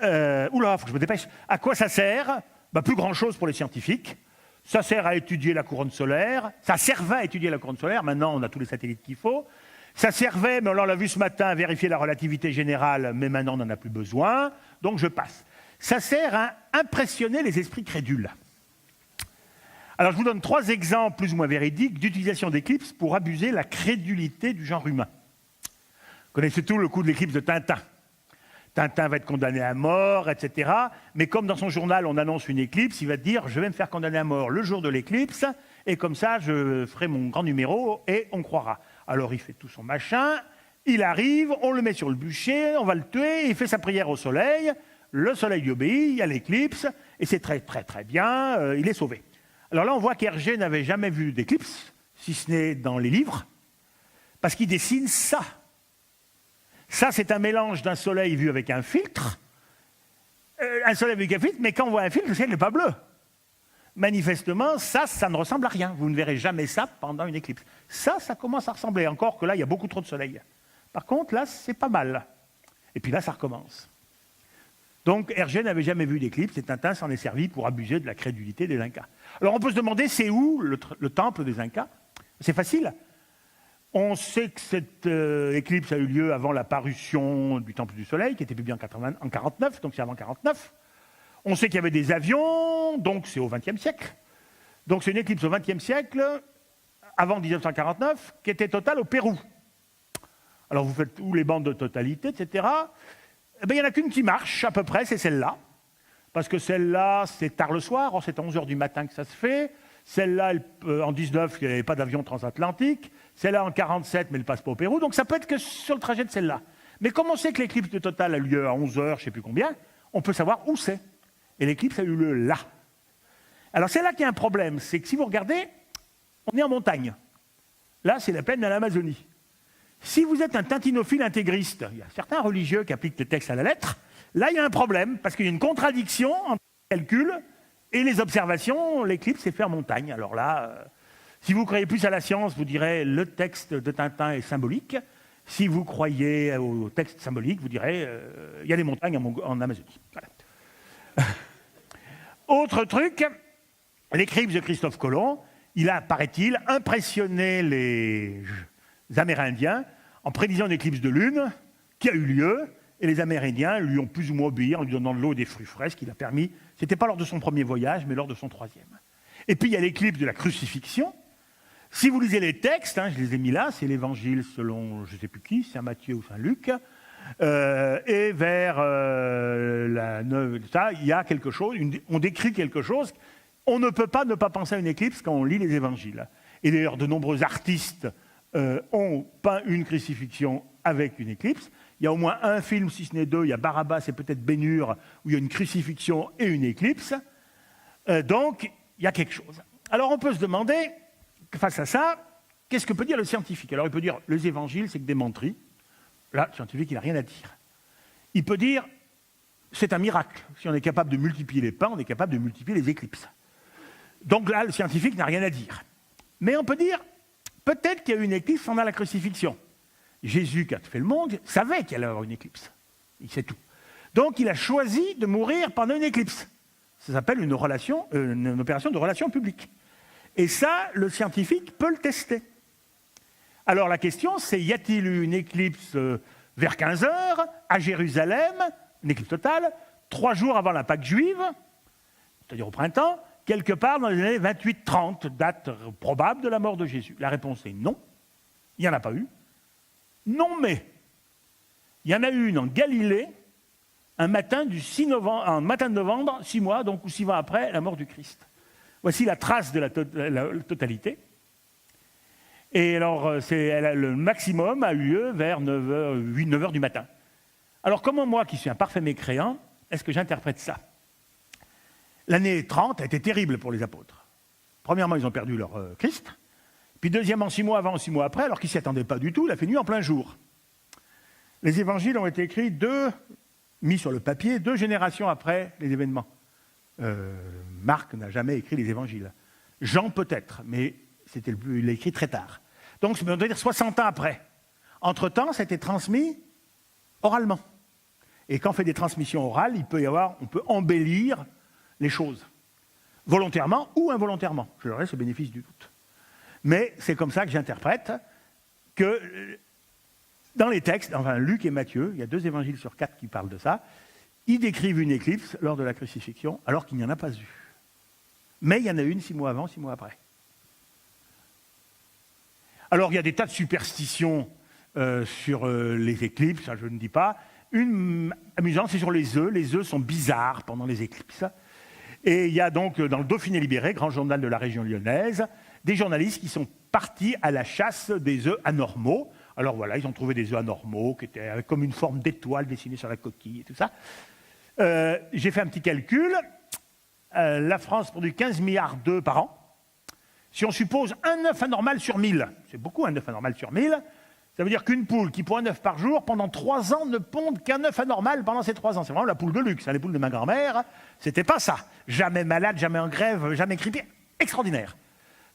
oula, il faut que je me dépêche. À quoi ça sert ? Plus grand-chose pour les scientifiques. Ça sert à étudier la couronne solaire. Ça servait à étudier la couronne solaire. Maintenant, on a tous les satellites qu'il faut. Ça servait, mais on l'a vu ce matin, à vérifier la relativité générale, mais maintenant, on n'en a plus besoin. Donc, je passe. Ça sert à impressionner les esprits crédules. Alors, je vous donne 3 exemples plus ou moins véridiques d'utilisation d'éclipses pour abuser la crédulité du genre humain. Vous connaissez tout le coup de l'éclipse de Tintin. Tintin va être condamné à mort, etc. Mais comme dans son journal, on annonce une éclipse, il va dire « je vais me faire condamner à mort le jour de l'éclipse, et comme ça, je ferai mon grand numéro, et on croira ». Alors, il fait tout son machin, il arrive, on le met sur le bûcher, on va le tuer, il fait sa prière au soleil, le soleil lui obéit, il y a l'éclipse, et c'est très, très, très bien, il est sauvé. Alors là, on voit qu'Hergé n'avait jamais vu d'éclipse, si ce n'est dans les livres, parce qu'il dessine ça. Ça, c'est un mélange d'un soleil vu avec un filtre, un soleil vu avec un filtre, mais quand on voit un filtre, le ciel n'est pas bleu. Manifestement, ça ne ressemble à rien. Vous ne verrez jamais ça pendant une éclipse. Ça commence à ressembler, encore que là, il y a beaucoup trop de soleil. Par contre, là, c'est pas mal. Et puis là, ça recommence. Donc, Hergé n'avait jamais vu d'éclipse, et Tintin s'en est servi pour abuser de la crédulité des Incas. Alors, on peut se demander, c'est où le temple des Incas ? C'est facile. On sait que cette éclipse a eu lieu avant la parution du Temple du Soleil, qui était publié en 1949, donc c'est avant 1949. On sait qu'il y avait des avions, donc c'est au XXe siècle. Donc c'est une éclipse au XXe siècle, avant 1949, qui était totale au Pérou. Alors vous faites tous les bandes de totalité, etc. Eh bien, il n'y en a qu'une qui marche à peu près, c'est celle-là. Parce que celle-là, c'est tard le soir, or c'est à 11h du matin que ça se fait. Celle-là, en 19, il n'y avait pas d'avion transatlantique. Celle-là en 47, mais elle ne passe pas au Pérou. Donc ça peut être que sur le trajet de celle-là. Mais comme on sait que l'éclipse de Total a lieu à 11h, je ne sais plus combien, on peut savoir où c'est. Et l'éclipse a eu lieu là. Alors c'est là qu'il y a un problème, c'est que si vous regardez, on est en montagne. Là, c'est la plaine de l'Amazonie. Si vous êtes un tintinophile intégriste, il y a certains religieux qui appliquent le texte à la lettre, là, il y a un problème, parce qu'il y a une contradiction entre les calculs et les observations. L'éclipse est fait en montagne. Alors là, si vous croyez plus à la science, vous direz le texte de Tintin est symbolique. Si vous croyez au texte symbolique, vous direz il y a des montagnes en Amazonie. Voilà. Autre truc, l'éclipse de Christophe Colomb, il a, paraît-il, impressionné les Amérindiens en prédisant une éclipse de lune qui a eu lieu, et les Amérindiens lui ont plus ou moins obéi en lui donnant de l'eau et des fruits frais, ce qui l'a permis. Ce n'était pas lors de son premier voyage, mais lors de son troisième. Et puis il y a l'éclipse de la crucifixion. Si vous lisez les textes, je les ai mis là, c'est l'évangile selon je ne sais plus qui, Saint Matthieu ou Saint Luc, et vers ça, il y a quelque chose, on décrit quelque chose. On ne peut pas ne pas penser à une éclipse quand on lit les évangiles. Et d'ailleurs, de nombreux artistes ont peint une crucifixion avec une éclipse. Il y a au moins un film, si ce n'est deux, il y a Barabbas et peut-être Ben-Hur, où il y a une crucifixion et une éclipse. Donc, il y a quelque chose. Alors, on peut se demander, face à ça, qu'est-ce que peut dire le scientifique? Alors, il peut dire, les évangiles, c'est que des menteries. Là, le scientifique, il n'a rien à dire. Il peut dire, c'est un miracle. Si on est capable de multiplier les pains, on est capable de multiplier les éclipses. Donc là, le scientifique n'a rien à dire. Mais on peut dire, peut-être qu'il y a eu une éclipse pendant la crucifixion. Jésus, qui a fait le monde, savait qu'il allait y avoir une éclipse. Il sait tout. Donc il a choisi de mourir pendant une éclipse. Ça s'appelle une opération de relations publiques. Et ça, le scientifique peut le tester. Alors la question, c'est, y a-t-il eu une éclipse vers 15h, à Jérusalem, une éclipse totale, 3 jours avant la Pâque juive, c'est-à-dire au printemps, quelque part dans les années 28-30, date probable de la mort de Jésus? La réponse est non, il n'y en a pas eu. Non, mais il y en a eu une en Galilée, un matin de novembre, 6 mois, donc ou 6 mois après la mort du Christ. Voici la trace de la totalité. Et alors, le maximum a eu lieu vers 9h du matin. Alors, comment moi, qui suis un parfait mécréant, est-ce que j'interprète ça? L'année 30 a été terrible pour les apôtres. Premièrement, ils ont perdu leur Christ. Puis deuxièmement, 6 mois avant, 6 mois après, alors qu'ils ne s'y attendaient pas du tout, il a fait nuit en plein jour. Les évangiles ont été écrits mis sur le papier 2 générations après les événements. Marc n'a jamais écrit les évangiles. Jean peut-être, mais il l'a écrit très tard. Donc, on doit dire 60 ans après. Entre-temps, ça a été transmis oralement. Et quand on fait des transmissions orales, on peut embellir les choses, volontairement ou involontairement. Je leur laisse le bénéfice du doute. Mais c'est comme ça que j'interprète que dans les textes, enfin Luc et Matthieu, il y a 2 évangiles sur 4 qui parlent de ça, ils décrivent une éclipse lors de la crucifixion, alors qu'il n'y en a pas eu. Mais il y en a une 6 mois avant, 6 mois après. Alors il y a des tas de superstitions sur les éclipses, ça je ne dis pas. Une amusante, c'est sur les œufs. Les œufs sont bizarres pendant les éclipses. Et il y a donc dans le Dauphiné libéré, grand journal de la région lyonnaise, des journalistes qui sont partis à la chasse des œufs anormaux. Alors voilà, ils ont trouvé des œufs anormaux qui étaient comme une forme d'étoile dessinée sur la coquille et tout ça. J'ai fait un petit calcul. La France produit 15 milliards d'œufs par an. Si on suppose un œuf anormal sur 1000, c'est beaucoup un œuf anormal sur 1000, ça veut dire qu'une poule qui pond un œuf par jour, pendant 3 ans, ne pond qu'un œuf anormal pendant ces 3 ans. C'est vraiment la poule de luxe. Les poules de ma grand-mère, c'était pas ça. Jamais malade, jamais en grève, jamais grippé. Extraordinaire.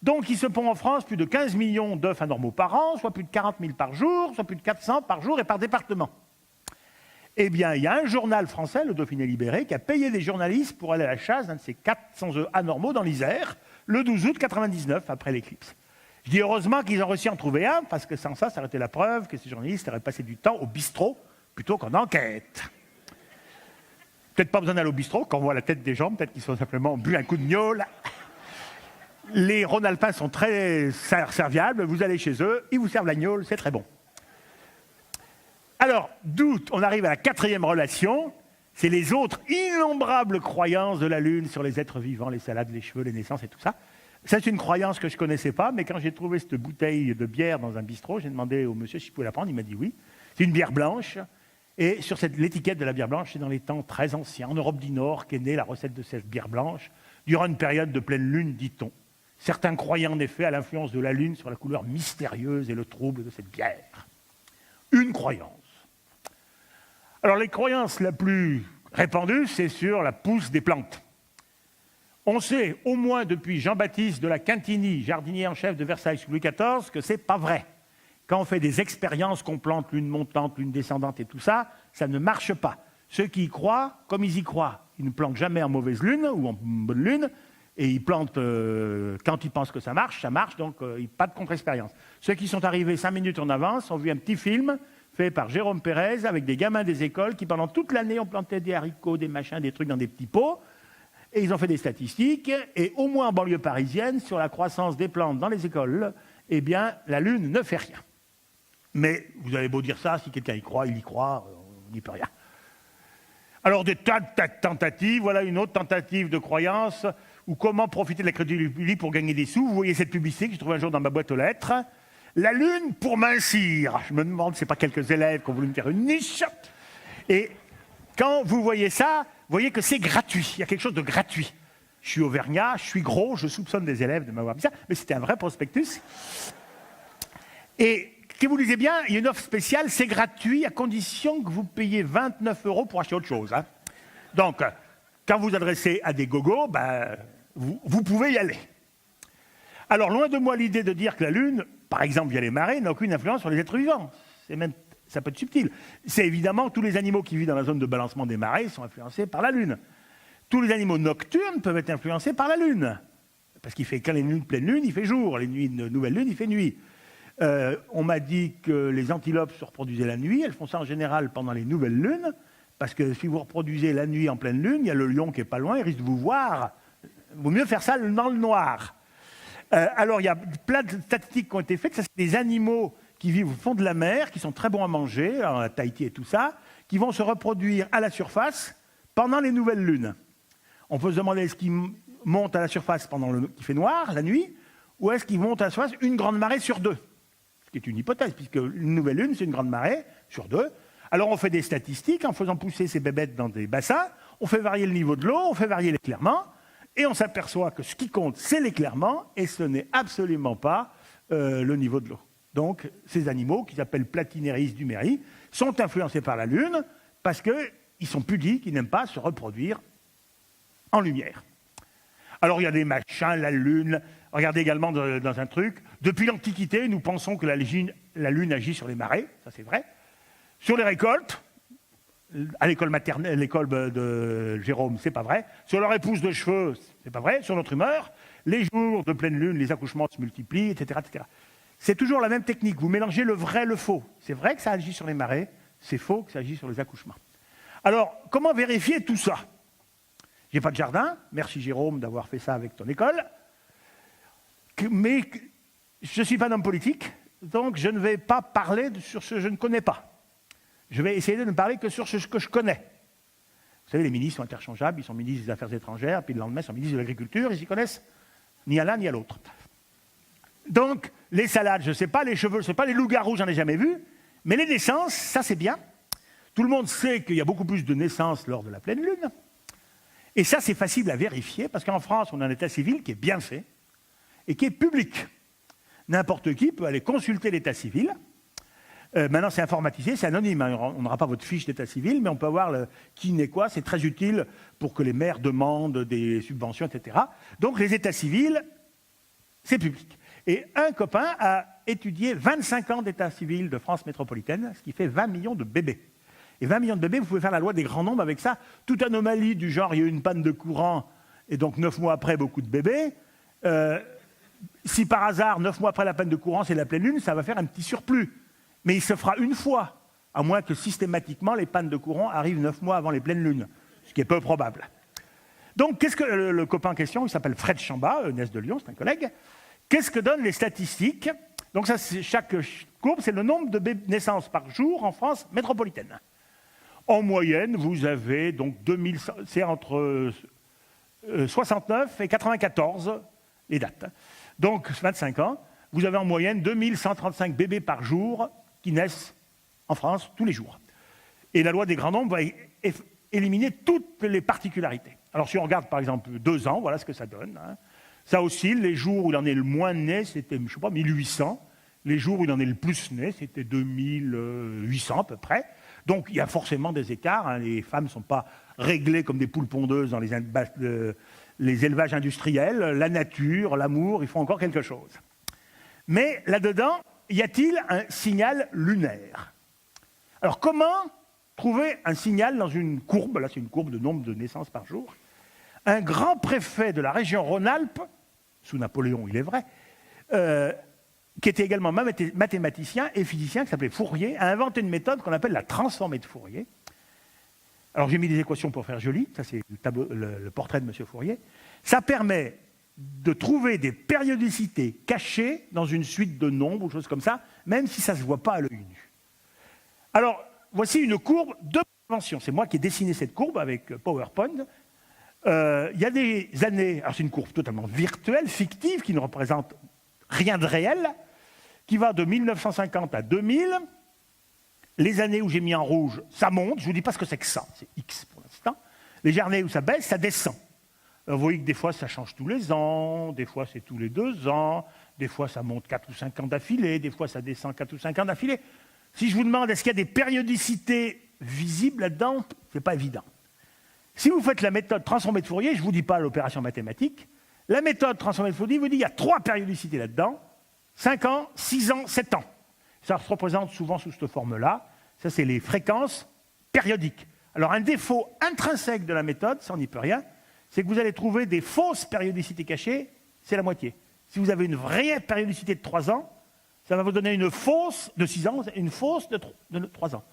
Donc, il se pond en France plus de 15 millions d'œufs anormaux par an, soit plus de 40 000 par jour, soit plus de 400 par jour et par département. Eh bien, il y a un journal français, le Dauphiné libéré, qui a payé des journalistes pour aller à la chasse d'un de ces 400 œufs anormaux dans l'Isère, le 12 août 1999, après l'éclipse. Je dis heureusement qu'ils ont réussi à en trouver un, parce que sans ça, ça aurait été la preuve que ces journalistes auraient passé du temps au bistrot plutôt qu'en enquête. Peut-être pas besoin d'aller au bistrot, quand on voit la tête des gens, peut-être qu'ils sont simplement bu un coup de gnôle. Les Rhône-Alpins sont très serviables, vous allez chez eux, ils vous servent l'agneau, c'est très bon. Alors, d'où on arrive à la quatrième relation, c'est les autres innombrables croyances de la Lune sur les êtres vivants, les salades, les cheveux, les naissances et tout ça. C'est une croyance que je ne connaissais pas, mais quand j'ai trouvé cette bouteille de bière dans un bistrot, j'ai demandé au monsieur si je pouvais la prendre, il m'a dit oui. C'est une bière blanche, et sur l'étiquette de la bière blanche, c'est dans les temps très anciens, en Europe du Nord, qu'est née la recette de cette bière blanche, durant une période de pleine lune, dit-on. Certains croyaient en effet à l'influence de la Lune sur la couleur mystérieuse et le trouble de cette bière. Une croyance. Alors, les croyances la plus répandue, c'est sur la pousse des plantes. On sait, au moins depuis Jean-Baptiste de la Quintinie, jardinier en chef de Versailles sous Louis XIV, que c'est pas vrai. Quand on fait des expériences qu'on plante lune montante, lune descendante et tout ça, ça ne marche pas. Ceux qui y croient, comme ils y croient, ils ne plantent jamais en mauvaise lune ou en bonne lune, et ils plantent quand ils pensent que ça marche, donc pas de contre-expérience. Ceux qui sont arrivés 5 minutes en avance ont vu un petit film fait par Jérôme Pérez avec des gamins des écoles qui pendant toute l'année ont planté des haricots, des machins, des trucs dans des petits pots, et ils ont fait des statistiques, et au moins en banlieue parisienne, sur la croissance des plantes dans les écoles, eh bien, la Lune ne fait rien. Mais vous avez beau dire ça, si quelqu'un y croit, il y croit, on n'y peut rien. Alors, des tas de tentatives, voilà une autre tentative de croyance, ou comment profiter de la crédit du public pour gagner des sous. Vous voyez cette publicité que j'ai trouvée un jour dans ma boîte aux lettres. La Lune pour mincir. Je me demande, c'est pas quelques élèves qui ont voulu me faire une niche. Et quand vous voyez ça, vous voyez que c'est gratuit. Il y a quelque chose de gratuit. Je suis auvergnat, je suis gros, je soupçonne des élèves de m'avoir dit ça, mais c'était un vrai prospectus. Et que vous lisez bien, il y a une offre spéciale, c'est gratuit à condition que vous payiez 29 € pour acheter autre chose. Hein. Donc, quand vous adressez à des gogos, ben, vous pouvez y aller. Alors, loin de moi l'idée de dire que la Lune, par exemple via les marées, n'a aucune influence sur les êtres vivants. Ça peut être subtil. C'est évidemment tous les animaux qui vivent dans la zone de balancement des marées sont influencés par la Lune. Tous les animaux nocturnes peuvent être influencés par la Lune. Parce qu'il fait, quand les nuits de pleine Lune, il fait jour. Les nuits de nouvelle Lune, il fait nuit. On m'a dit que les antilopes se reproduisaient la nuit. Elles font ça en général pendant les nouvelles lunes. Parce que si vous reproduisez la nuit en pleine lune, il y a le lion qui est pas loin, il risque de vous voir. Il vaut mieux faire ça dans le noir. Alors, il y a plein de statistiques qui ont été faites. Ça, c'est des animaux qui vivent au fond de la mer, qui sont très bons à manger, à Tahiti et tout ça, qui vont se reproduire à la surface pendant les nouvelles lunes. On peut se demander est-ce qu'ils montent à la surface pendant qu'il fait noir, la nuit, ou est-ce qu'ils montent à la surface une grande marée sur 2 ? Ce qui est une hypothèse, puisque une nouvelle lune, c'est une grande marée sur 2. Alors on fait des statistiques en faisant pousser ces bébêtes dans des bassins, on fait varier le niveau de l'eau, on fait varier l'éclairement, et on s'aperçoit que ce qui compte, c'est l'éclairement, et ce n'est absolument pas le niveau de l'eau. Donc ces animaux, qui s'appellent Platineris dumeri, sont influencés par la Lune, parce qu'ils sont pudiques, ils n'aiment pas se reproduire en lumière. Alors il y a des machins, la Lune. Regardez également dans un truc, depuis l'Antiquité, nous pensons que la Lune agit sur les marées, ça c'est vrai. Sur les récoltes, à l'école maternelle, l'école de Jérôme, c'est pas vrai. Sur leur épouse de cheveux, c'est pas vrai. Sur notre humeur, les jours de pleine lune, les accouchements se multiplient, etc., etc. C'est toujours la même technique, vous mélangez le vrai et le faux. C'est vrai que ça agit sur les marées, c'est faux que ça agit sur les accouchements. Alors, comment vérifier tout ça ? J'ai pas de jardin, merci Jérôme d'avoir fait ça avec ton école. Mais je ne suis pas un homme politique, donc je ne vais pas parler sur ce que je ne connais pas. Je vais essayer de ne parler que sur ce que je connais. Vous savez, les ministres sont interchangeables, ils sont ministres des Affaires étrangères, puis le lendemain, ils sont ministres de l'Agriculture, ils s'y connaissent ni à l'un ni à l'autre. Donc, les salades, je ne sais pas, les cheveux, je ne sais pas, les loups-garous, j'en ai jamais vu, mais les naissances, ça c'est bien. Tout le monde sait qu'il y a beaucoup plus de naissances lors de la pleine lune. Et ça, c'est facile à vérifier, parce qu'en France, on a un état civil qui est bien fait, et qui est public. N'importe qui peut aller consulter l'état civil. Maintenant, c'est informatisé, c'est anonyme. Hein. On n'aura pas votre fiche d'état civil, mais on peut voir qui n'est quoi. C'est très utile pour que les maires demandent des subventions, etc. Donc, les états civils, c'est public. Et un copain a étudié 25 ans d'état civil de France métropolitaine, ce qui fait 20 millions de bébés. Et 20 millions de bébés, vous pouvez faire la loi des grands nombres avec ça. Toute anomalie du genre, il y a eu une panne de courant, et donc 9 mois après, beaucoup de bébés. Si par hasard, 9 mois après la panne de courant, c'est la pleine lune, ça va faire un petit surplus. Mais il se fera une fois, à moins que systématiquement les pannes de courant arrivent 9 mois avant les pleines lunes, ce qui est peu probable. Donc, qu'est-ce que le copain en question, il s'appelle Fred Chamba, ENS de Lyon, c'est un collègue. Qu'est-ce que donnent les statistiques? Donc, ça, chaque courbe, c'est le nombre de naissances par jour en France métropolitaine. En moyenne, vous avez donc c'est entre 69 et 94 les dates. Donc, 25 ans, vous avez en moyenne 2135 bébés par jour qui naissent en France tous les jours. Et la loi des grands nombres va éliminer toutes les particularités. Alors, si on regarde par exemple 2 ans, voilà ce que ça donne. Hein. Ça oscille. Les jours où il en est le moins né, c'était, je ne sais pas, 1800. Les jours où il en est le plus né, c'était 2800 à peu près. Donc, il y a forcément des écarts. Hein. Les femmes ne sont pas réglées comme des poules pondeuses dans les élevages industriels. La nature, l'amour, il faut encore quelque chose. Mais là-dedans, y a-t-il un signal lunaire? Alors, comment trouver un signal dans une courbe? Là, c'est une courbe de nombre de naissances par jour. Un grand préfet de la région Rhône-Alpes, sous Napoléon, il est vrai, qui était également mathématicien et physicien, qui s'appelait Fourier, a inventé une méthode qu'on appelle la transformée de Fourier. Alors, j'ai mis des équations pour faire joli. Ça, c'est le portrait de M. Fourier. Ça permet de trouver des périodicités cachées dans une suite de nombres ou choses comme ça, même si ça ne se voit pas à l'œil nu. Alors, voici une courbe de prévention. C'est moi qui ai dessiné cette courbe avec PowerPoint. Il y a des années, alors c'est une courbe totalement virtuelle, fictive, qui ne représente rien de réel, qui va de 1950 à 2000. Les années où j'ai mis en rouge, ça monte. Je ne vous dis pas ce que c'est que ça, c'est X pour l'instant. Les années où ça baisse, ça descend. Vous voyez que des fois, ça change tous les ans, des fois, c'est tous les 2 ans, des fois, ça monte 4 ou 5 ans d'affilée, des fois, ça descend 4 ou 5 ans d'affilée. Si je vous demande, est-ce qu'il y a des périodicités visibles là-dedans, ce n'est pas évident. Si vous faites la méthode transformée de Fourier, je ne vous dis pas l'opération mathématique, la méthode transformée de Fourier vous dit qu'il y a 3 périodicités là-dedans, 5 ans, 6 ans, 7 ans. Ça se représente souvent sous cette forme-là. Ça, c'est les fréquences périodiques. Alors, un défaut intrinsèque de la méthode, ça on n'y peut rien, c'est que vous allez trouver des fausses périodicités cachées, c'est la moitié. Si vous avez une vraie périodicité de 3 ans, ça va vous donner une fausse de 6 ans, une fausse de 3 ans.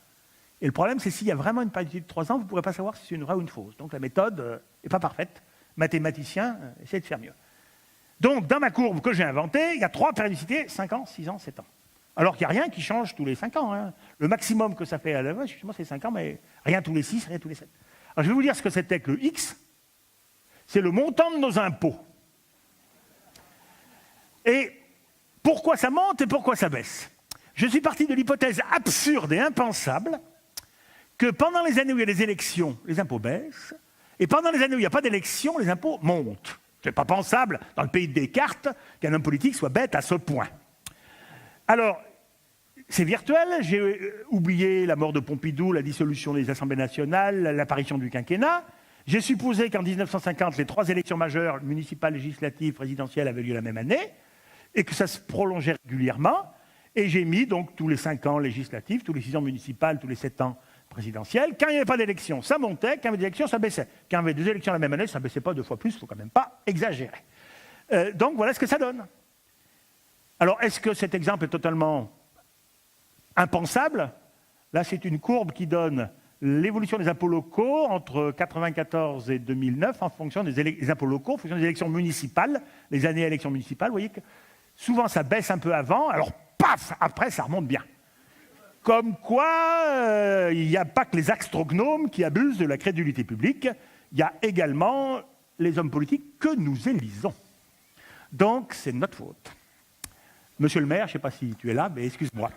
Et le problème, c'est s'il y a vraiment une périodicité de 3 ans, vous ne pourrez pas savoir si c'est une vraie ou une fausse. Donc la méthode n'est pas parfaite. Mathématicien, essayez de faire mieux. Donc, dans ma courbe que j'ai inventée, il y a 3 périodicités, 5 ans, 6 ans, 7 ans. Alors qu'il n'y a rien qui change tous les 5 ans. Hein. Le maximum que ça fait à l'avance, justement, c'est 5 ans, mais rien tous les 6, rien tous les 7. Alors, je vais vous dire ce que c'était que le X. C'est le montant de nos impôts. Et pourquoi ça monte et pourquoi ça baisse? Je suis parti de l'hypothèse absurde et impensable que pendant les années où il y a des élections, les impôts baissent, et pendant les années où il n'y a pas d'élections, les impôts montent. Ce n'est pas pensable, dans le pays de Descartes, qu'un homme politique soit bête à ce point. Alors, c'est virtuel, j'ai oublié la mort de Pompidou, la dissolution des assemblées nationales, l'apparition du quinquennat. J'ai supposé qu'en 1950, les 3 élections majeures, municipales, législatives, présidentielles, avaient lieu la même année, et que ça se prolongeait régulièrement. Et j'ai mis donc tous les 5 ans législatifs, tous les 6 ans municipales, tous les 7 ans présidentielles. Quand il n'y avait pas d'élection, ça montait. Quand il y avait des élections, ça baissait. Quand il y avait 2 élections la même année, ça ne baissait pas 2 fois plus, il ne faut quand même pas exagérer. Donc voilà ce que ça donne. Alors, est-ce que cet exemple est totalement impensable? Là, c'est une courbe qui donne l'évolution des impôts locaux entre 1994 et 2009 en fonction des impôts locaux, en fonction des élections municipales, les années élections municipales. Vous voyez que souvent, ça baisse un peu avant, alors paf, après, ça remonte bien. Comme quoi, il n'y a pas que les astronome qui abusent de la crédulité publique, il y a également les hommes politiques que nous élisons. Donc, c'est notre faute. Monsieur le maire, je ne sais pas si tu es là, mais excuse-moi.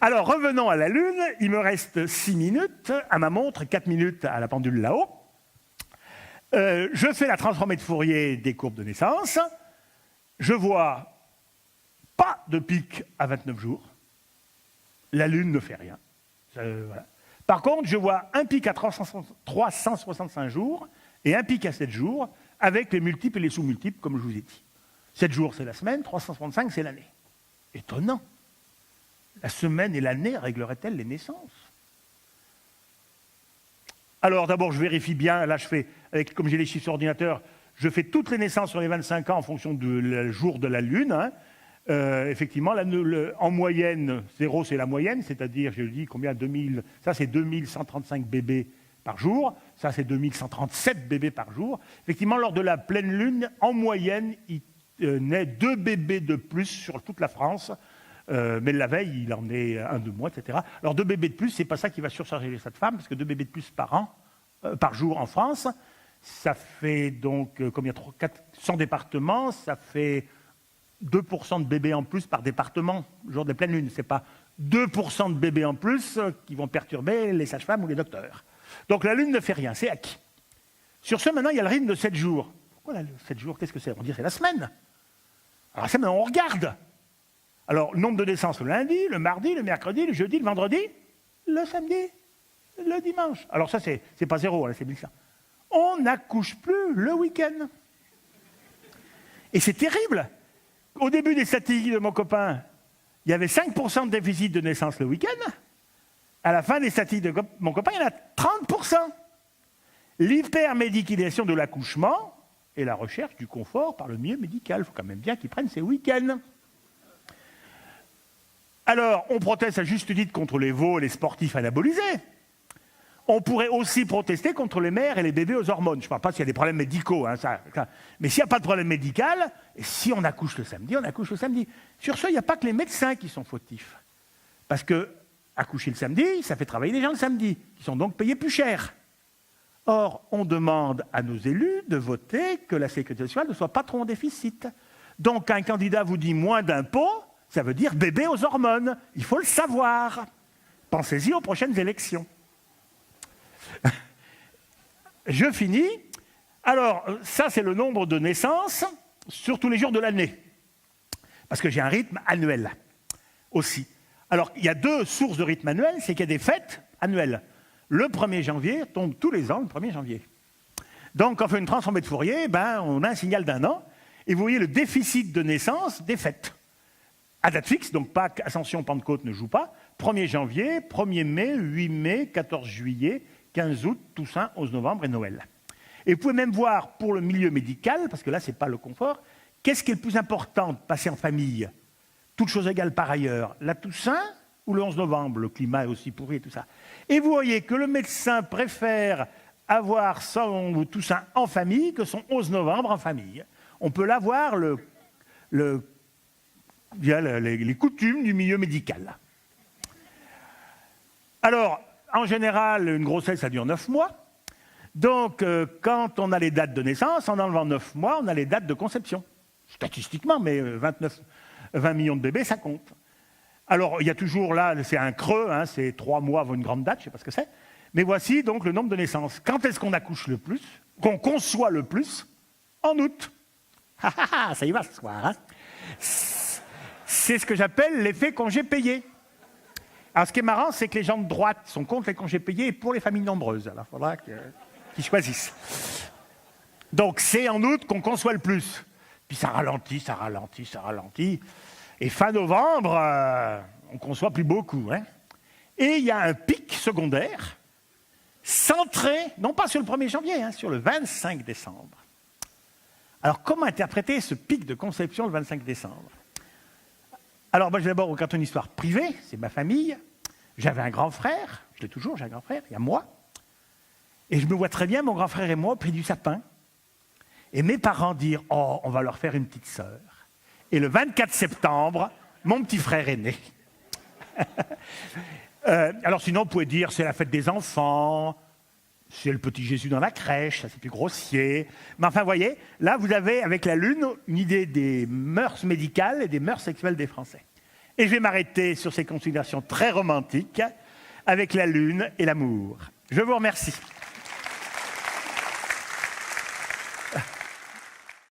Alors, revenons à la Lune. Il me reste 6 minutes à ma montre, 4 minutes à la pendule là-haut. Je fais la transformée de Fourier des courbes de naissance. Je vois pas de pic à 29 jours. La Lune ne fait rien. Voilà. Par contre, je vois un pic à 365 jours et un pic à 7 jours avec les multiples et les sous-multiples, comme je vous ai dit. 7 jours, c'est la semaine, 365, c'est l'année. Étonnant. La semaine et l'année régleraient-elles les naissances? Alors d'abord, je vérifie bien, là je fais, comme j'ai les chiffres sur ordinateur, je fais toutes les naissances sur les 25 ans en fonction du jour de la Lune. Hein. Effectivement, en moyenne, 0 c'est la moyenne, c'est-à-dire, je dis combien, 2000, ça c'est 2135 bébés par jour. Ça, c'est 2137 bébés par jour. Effectivement, lors de la pleine lune, en moyenne, il naît 2 bébés de plus sur toute la France. Mais la veille, il en est 1 de moins, etc. Alors 2 bébés de plus, c'est pas ça qui va surcharger cette femme, parce que 2 bébés de plus par jour en France, ça fait donc combien 400 départements, ça fait 2% de bébés en plus par département, le jour de la pleine lune. C'est pas 2% de bébés en plus qui vont perturber les sages-femmes ou les docteurs. Donc la lune ne fait rien, c'est acquis. Sur ce, maintenant, il y a le rythme de 7 jours. Pourquoi 7 jours, qu'est-ce que c'est? On dit c'est la semaine. Alors la semaine, on regarde. Alors, nombre de naissances le lundi, le mardi, le mercredi, le jeudi, le vendredi, le samedi, le dimanche. Alors ça, c'est pas 0, hein, c'est 1100. On n'accouche plus le week-end. Et c'est terrible. Au début des statistiques de mon copain, il y avait 5% de déficit de naissance le week-end. À la fin des statistiques de mon copain, il y en a 30%. L'hypermédicalisation de l'accouchement et la recherche du confort par le milieu médical. Il faut quand même bien qu'ils prennent ces week-ends. Alors, on proteste à juste titre contre les veaux et les sportifs anabolisés. On pourrait aussi protester contre les mères et les bébés aux hormones. Je ne parle pas s'il y a des problèmes médicaux, hein, mais s'il n'y a pas de problème médical, et si on accouche le samedi, on accouche le samedi. Sur ce, il n'y a pas que les médecins qui sont fautifs. Parce que accoucher le samedi, ça fait travailler les gens le samedi, qui sont donc payés plus cher. Or, on demande à nos élus de voter que la sécurité sociale ne soit pas trop en déficit. Donc, un candidat vous dit moins d'impôts, ça veut dire bébé aux hormones. Il faut le savoir. Pensez-y aux prochaines élections. Je finis. Alors, ça, c'est le nombre de naissances sur tous les jours de l'année. Parce que j'ai un rythme annuel aussi. Alors, il y a 2 sources de rythme annuel, c'est qu'il y a des fêtes annuelles. Le 1er janvier tombe tous les ans, le 1er janvier. Donc, quand on fait une transformée de Fourier, on a un signal d'1 an. Et vous voyez le déficit de naissance des fêtes. À date fixe, donc Pâques, Ascension, Pentecôte ne joue pas. 1er janvier, 1er mai, 8 mai, 14 juillet, 15 août, Toussaint, 11 novembre et Noël. Et vous pouvez même voir pour le milieu médical, parce que là, ce n'est pas le confort, qu'est-ce qui est le plus important de passer en famille? Toutes choses égales par ailleurs, la Toussaint ou le 11 novembre? Le climat est aussi pourri et tout ça. Et vous voyez que le médecin préfère avoir son Toussaint en famille que son 11 novembre en famille. On peut là voir les coutumes du milieu médical. Alors, en général, une grossesse, ça dure 9 mois. Donc, quand on a les dates de naissance, en enlevant 9 mois, on a les dates de conception. Statistiquement, mais 20 millions de bébés, ça compte. Alors, il y a toujours là, c'est un creux, hein, c'est 3 mois avant une grande date, je ne sais pas ce que c'est. Mais voici donc le nombre de naissances. Quand est-ce qu'on accouche le plus? Qu'on conçoit le plus? En août. Ça y va ce soir, hein. C'est ce que j'appelle l'effet congé payé. Alors, ce qui est marrant, c'est que les gens de droite sont contre les congés payés pour les familles nombreuses. Alors, il faudra qu'ils choisissent. Donc, c'est en août qu'on conçoit le plus. Puis ça ralentit, ça ralentit, ça ralentit. Et fin novembre, on conçoit plus beaucoup. Hein. Et il y a un pic secondaire, centré, non pas sur le 1er janvier, hein, sur le 25 décembre. Alors, comment interpréter ce pic de conception le 25 décembre? Alors, moi, je vais d'abord vous raconter une histoire privée, c'est ma famille. J'avais un grand frère, je l'ai toujours, j'ai un grand frère, il y a moi. Et je me vois très bien, mon grand frère et moi, au pied du sapin. Et mes parents dire, oh, on va leur faire une petite sœur. Et le 24 septembre, mon petit frère est né. Alors sinon, on pouvait dire, c'est la fête des enfants, c'est le petit Jésus dans la crèche, ça c'est plus grossier. Mais enfin, vous voyez, là, vous avez, avec la Lune, une idée des mœurs médicales et des mœurs sexuelles des Français. Et je vais m'arrêter sur ces considérations très romantiques avec la Lune et l'amour. Je vous remercie.